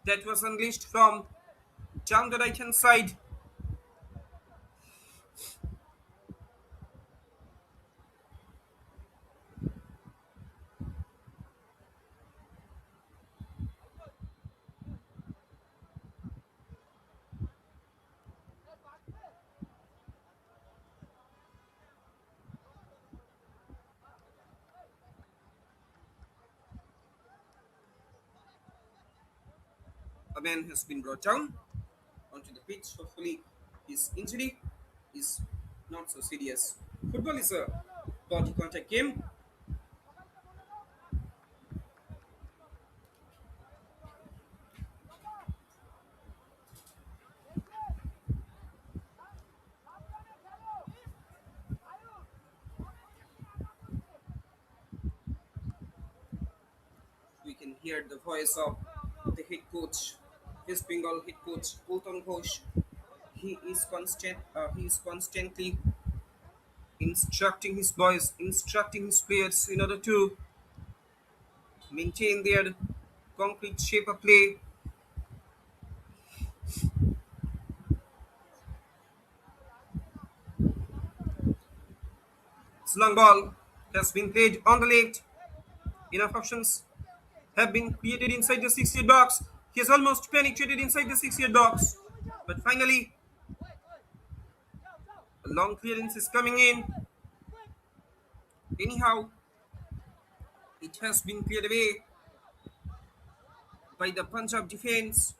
that was unleashed from down the right hand side. A man has been brought down onto the pitch. Hopefully, his injury is not so serious. Football is a body contact game. We can hear the voice of the head coach, West Bengal head coach Gautam Ghosh. He is constantly instructing his boys, instructing his players in order to maintain their concrete shape of play. This long ball has been played on the left. Enough options have been created inside the 6-yard box. He has almost penetrated inside the 6-yard box. But finally, a long clearance is coming in. Anyhow, it has been cleared away by the Punjab defense.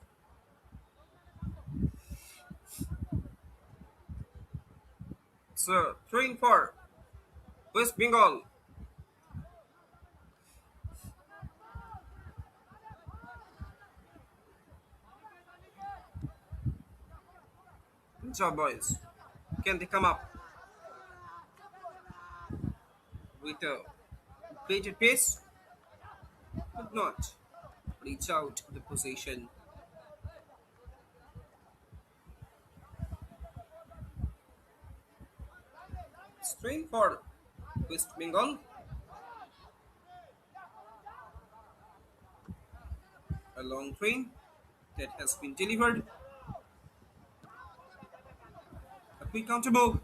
So, throwing for West Bengal. Punjab boys. Can they come up with a greater pace? Could not reach out the possession. Strain for West Bengal. A long train that has been delivered. A quick counter move.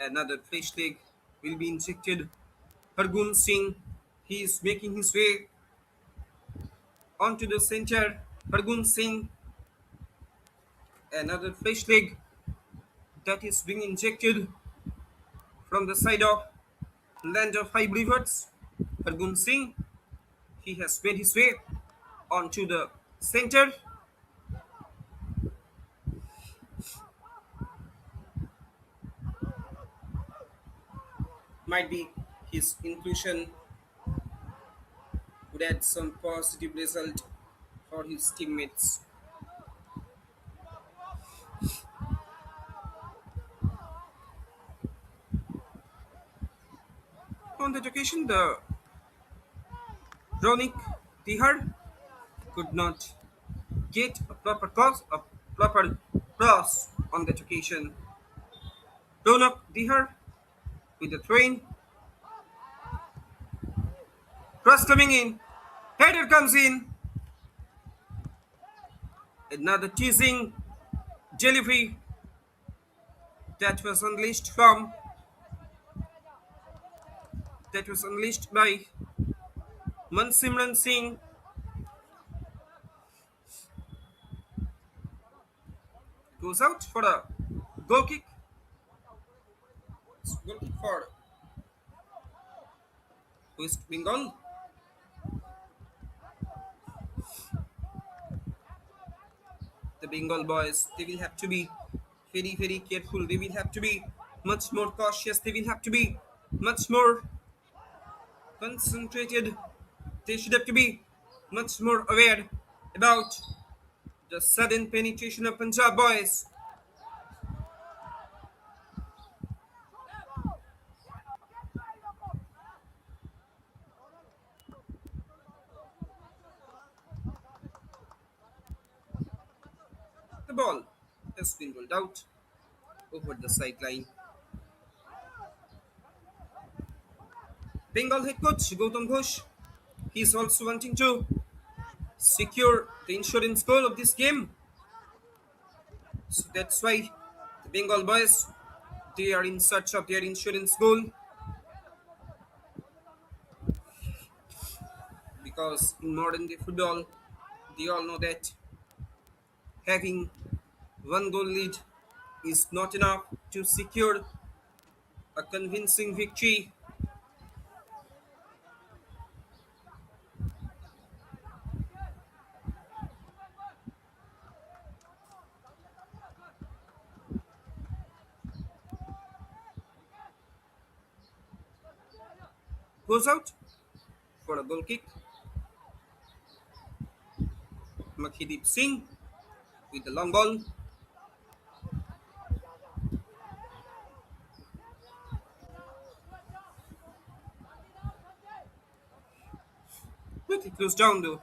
Another fresh leg will be injected. Hargun Singh, he is making his way onto the center. Hargun Singh, another fresh leg that is being injected from the side of land of high rivers. Hargun Singh, he has made his way onto the center. Might be his inclusion would add some positive result for his teammates. On that occasion, the Ronik Tihar could not get a proper cross on that occasion. Ronak Tihar with the train, cross coming in, header comes in, another teasing delivery that was unleashed from that was unleashed by Mansimran Singh. Goes out for a goal kick. Goal kick for West Bengal. The Bengal boys, they will have to be very, very careful. They will have to be much more cautious. They will have to be much more concentrated. They should have to be much more aware about the sudden penetration of Punjab boys. The ball has been rolled out over the sideline. Bengal head coach Gautam Ghosh, he is also wanting to secure the insurance goal of this game. So that's why the Bengal boys, they are in search of their insurance goal, because in modern day football, they all know that having one goal lead is not enough to secure a convincing victory. Goes out for a goal kick. Makhideep Singh with the long ball. Quickly closed down though.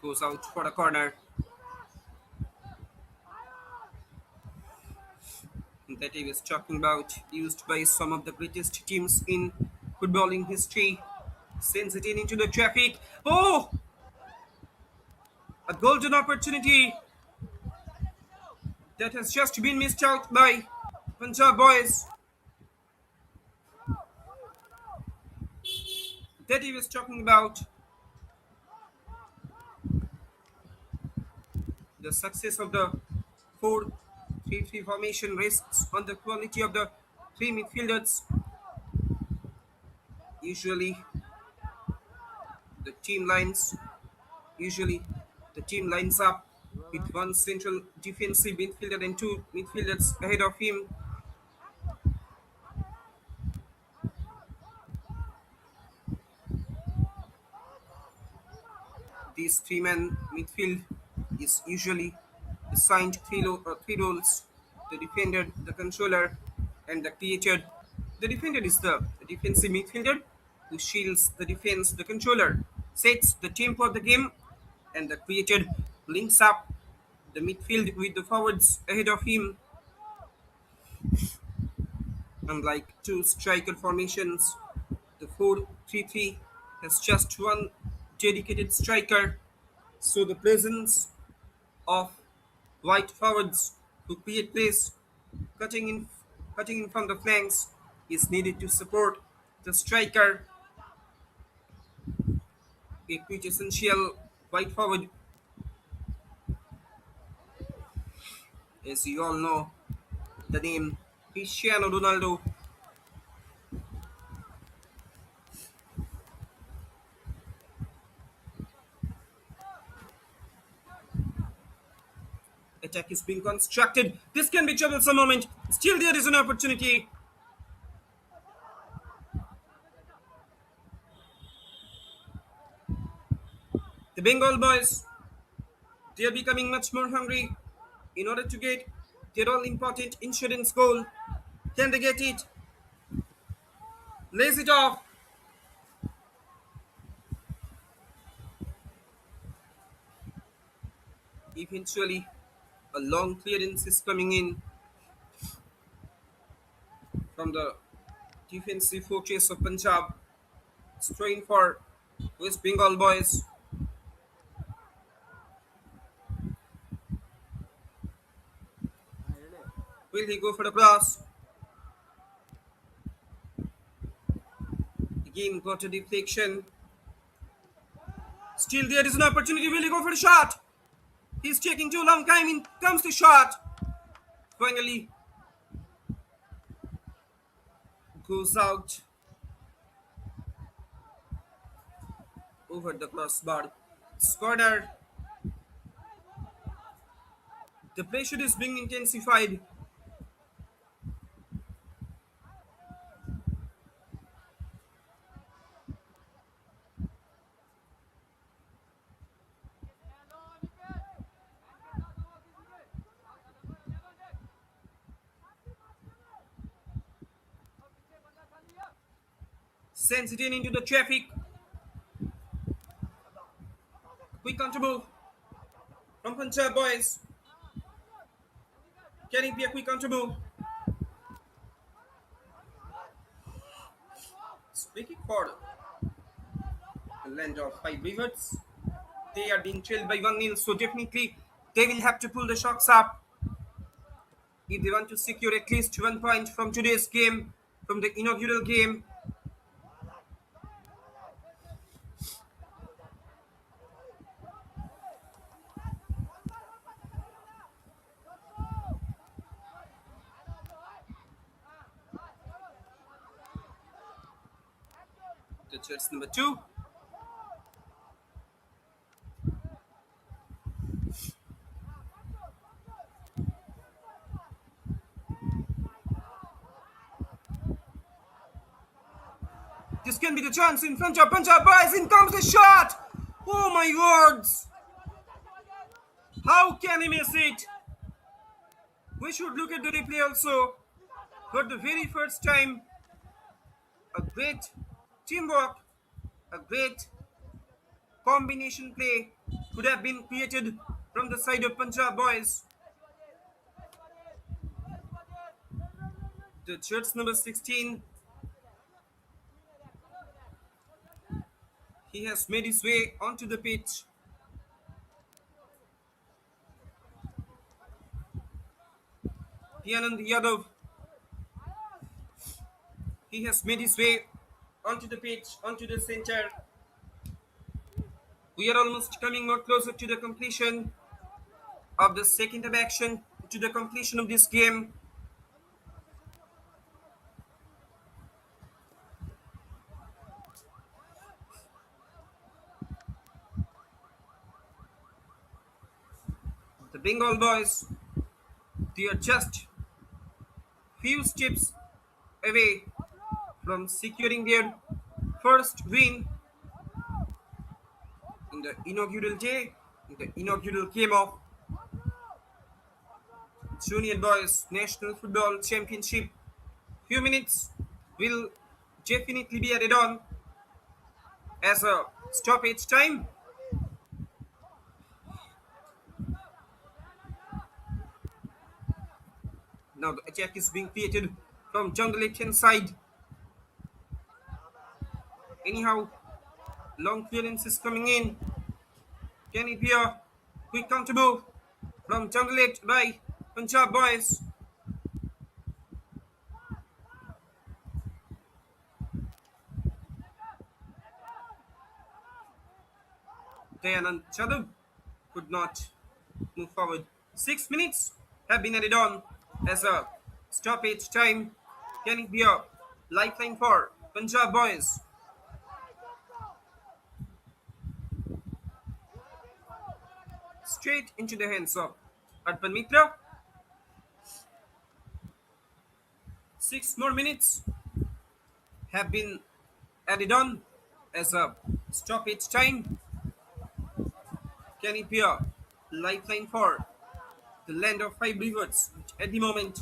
Goes out for a corner. That he was talking about, used by some of the greatest teams in footballing history. Sends it in into the traffic. Oh! A golden opportunity that has just been missed out by Punjab boys. That he was talking about. The success of the 4-3-3 formation rests on the quality of the three midfielders. Usually the team lines usually the team lines up with one central defensive midfielder and two midfielders ahead of him. This three-man midfield is usually assigned three roles: the defender, the controller, and the creator. The defender is the defensive midfielder who shields the defense. The controller sets the tempo of the game, and the creator links up the midfield with the forwards ahead of him. Unlike two striker formations, the 4-3-3 has just one dedicated striker, so the presence of white forwards who create plays, cutting in, cutting in from the flanks, is needed to support the striker. A quintessential white forward, as you all know, the name Cristiano Ronaldo. Attack is being constructed. This can be troublesome moment. Still, there is an opportunity. The Bengal boys, they are becoming much more hungry in order to get their all important insurance goal. Can they get it? Lays it off. Eventually, a long clearance is coming in from the defensive fortress of Punjab. Strain for West Bengal boys. Will he go for the cross? Again, got a deflection. Still, there is an opportunity. Will he go for the shot? He's taking too long time. In comes the shot. Finally, goes out over the crossbar. Corner. The pressure is being intensified. Sends it in into the traffic. Quick counter move from Punjab boys. Can it be a quick counter move? Speaking for the land of five rivers, they are being trailed by 1-0, so definitely they will have to pull the shocks up if they want to secure at least 1 point from today's game, from the inaugural game. The chance number 2. This can be the chance in front of Punjab boys. In comes the shot. Oh my words! How can he miss it? We should look at the replay also. For the very first time, a great teamwork, a great combination play could have been created from the side of Punjab boys. The jersey number 16, he has made his way onto the pitch. Pianand Yadav, he has made his way onto the pitch, onto the center. We are almost coming more closer to the completion of the second of action, to the completion of this game. Bengal boys, they are just few steps away from securing their first win in the inaugural day, in the inaugural game of Junior Boys National Football Championship. Few minutes will definitely be added on as a stoppage time. Now the attack is being created from jungle left hand side. Anyhow, long clearance is coming in. Can it be a quick counter move from jungle left by Punjab boys? Dayanand Chadub could not move forward. 6 minutes have been added on as a stoppage time. Can it be a lifeline for Punjab boys? Straight into the hands of Arpan Mitra. 6 more minutes have been added on as a stoppage time. Can it be a lifeline for the land of five rivers, which at the moment,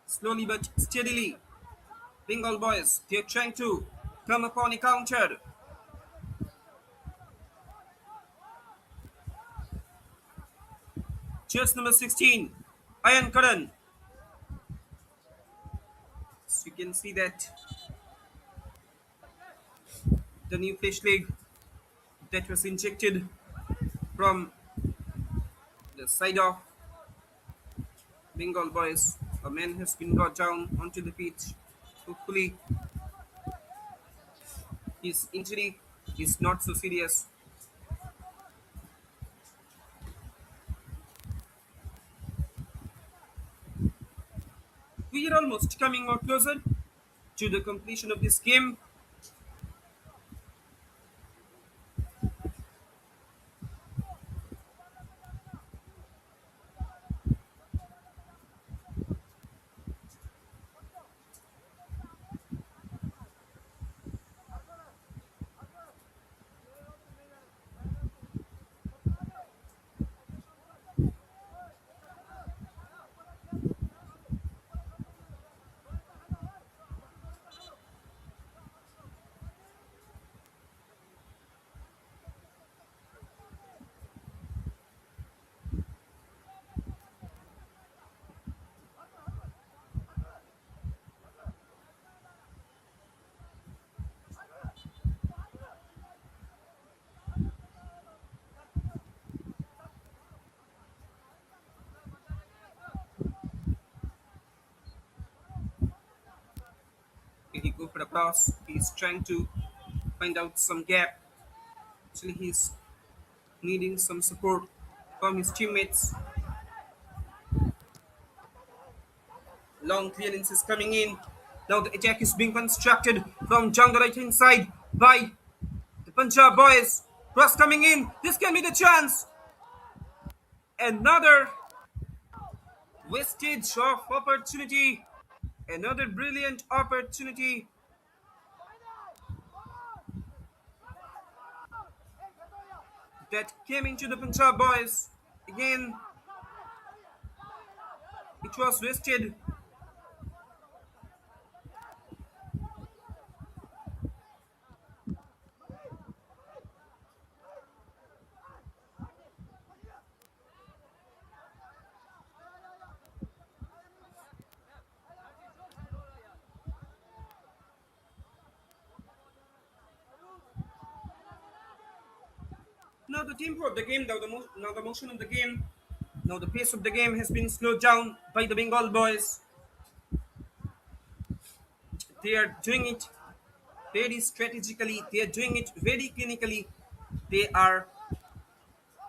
slowly but steadily, Bengal boys, they're trying to come upon a counter. Cheers number 16, Ayan Karan. So you can see that the new fish leg that was injected from the side of Bengal boys. A man has been brought down onto the pitch. Hopefully, his injury is not so serious. We are almost coming more closer to the completion of this game. He go for the cross. He's trying to find out some gap. Actually, he's needing some support from his teammates. Long clearance is coming in. Now the attack is being constructed from jungle right inside by the Punjab boys. Cross coming in. This can be the chance. Another wastage of opportunity. Another brilliant opportunity. That came into the Punjab boys. Again, it was wasted. Now the tempo of the game, now the motion of the game, now the pace of the game has been slowed down by the Bengal boys. They are doing it very strategically. They are doing it very clinically. They are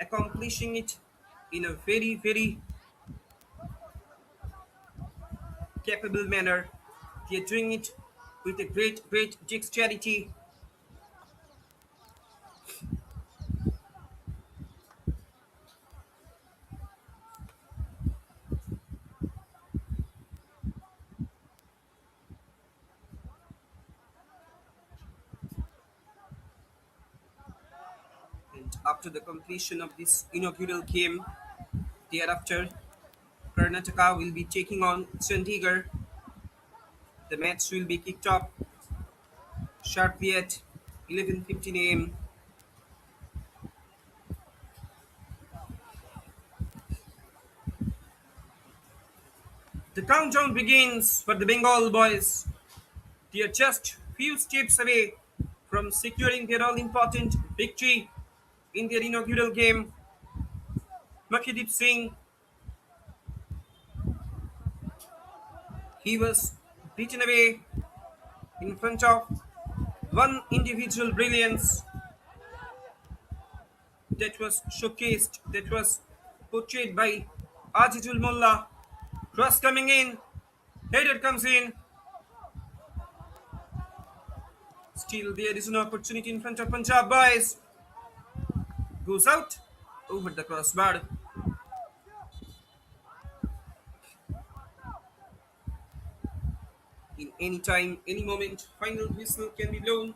accomplishing it in a very, very capable manner. They are doing it with a great, great dexterity. after the completion of this inaugural game. Thereafter, Karnataka will be taking on Chandigarh. The match will be kicked off sharply at 11:15 a.m. The countdown begins for the Bengal boys. They are just few steps away from securing their all-important victory in their inaugural game. Makhideep Singh, he was beaten away in front of one individual brilliance that was showcased, that was portrayed by Ajizul Mullah. Cross coming in, header comes in. Still, there is an opportunity in front of Punjab boys. Goes out over the crossbar. In any time, any moment, final whistle can be blown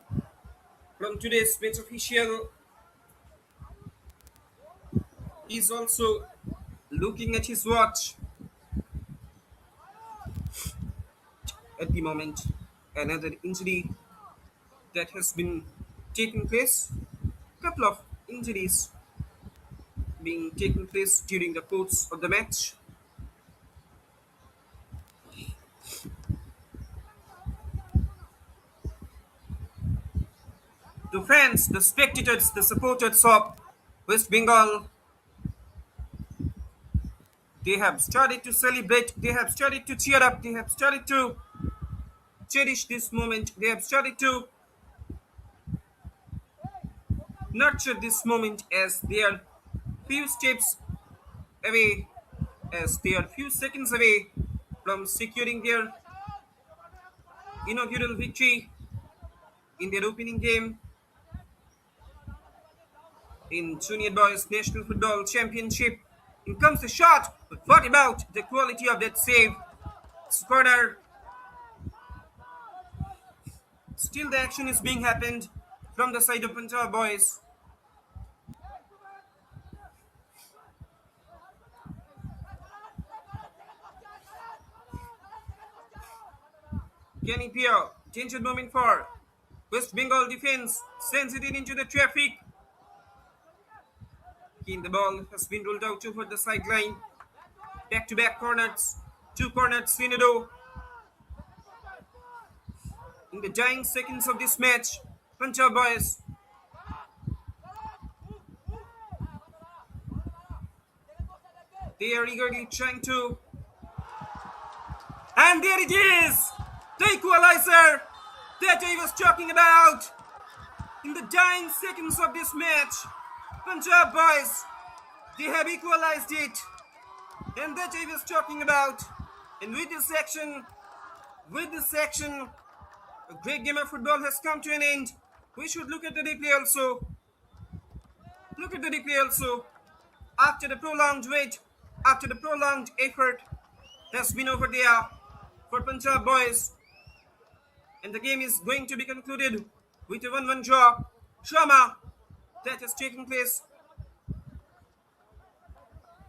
from today's match official. He's also looking at his watch at the moment. Another injury that has been taking place. Couple of injuries being taken place during the course of the match. The fans, the spectators, the supporters of West Bengal, they have started to celebrate, they have started to cheer up, they have started to cherish this moment, they have started to nurture this moment as they are few steps away, as they are few seconds away from securing their inaugural victory in their opening game in Junior Boys National Football Championship. In comes the shot, but what about the quality of that save? It's corner. Still the action is being happened from the side of Punjab boys. Kenny Pierre, danger moment for West Bengal defense, sends it in into the traffic. The ball has been rolled out over the sideline. Back-to-back corners, two corners in a row. In the dying seconds of this match, Punjab boys, they are eagerly trying to, and there it is, the equalizer that I was talking about. In the dying seconds of this match, Punjab boys, they have equalized it, and that I was talking about. And with this action, a great game of football has come to an end. We should look at the replay also. Look at the replay also. After the prolonged wait, after the prolonged effort has been over there for Punjab boys, and the game is going to be concluded with a 1-1 draw. Drama that has taken place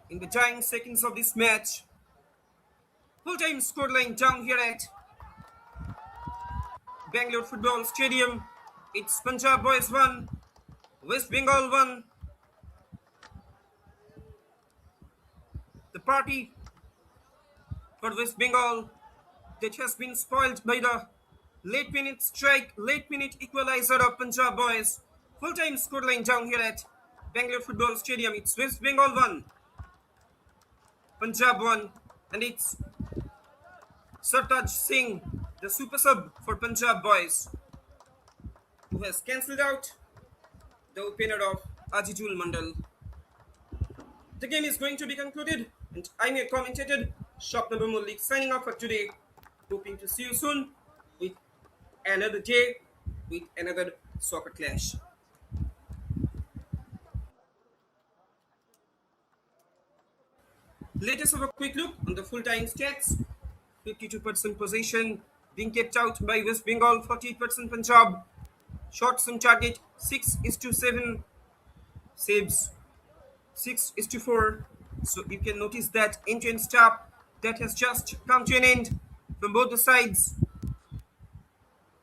in the dying seconds of this match. Full-time scoreline down here at Bengaluru Football Stadium. It's Punjab boys 1, West Bengal 1. The party for West Bengal that has been spoiled by the late minute strike, late minute equalizer of Punjab boys. Full-time scoreline down here at Bengaluru Football Stadium. It's West Bengal 1, Punjab 1, and it's Sartaj Singh, the super sub for Punjab boys, who has cancelled out the opener of Ajijul Mandal. The game is going to be concluded, and I'm your commentator, Shopnabu Mullik, signing off for today. Hoping to see you soon with another day, with another soccer clash. Let us have a quick look on the full-time stats. 52% possession being kept out by West Bengal, 48% Punjab. Shots on target 6:7. saves 6-4. So you can notice that end-to-end stop that has just come to an end from both the sides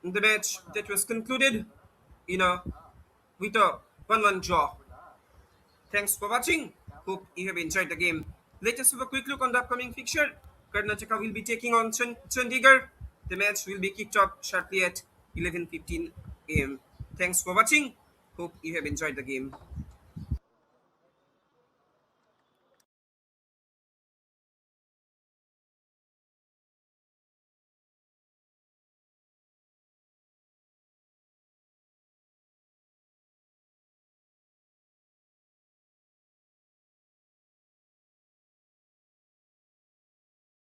in the match that was concluded in a with a 1-1 draw. Thanks for watching. Hope you have enjoyed the game. Let us have a quick look on the upcoming fixture. Karnataka will be taking on Chandigarh. The match will be kicked off sharply at 11:15 a.m. Thanks for watching. Hope you have enjoyed the game.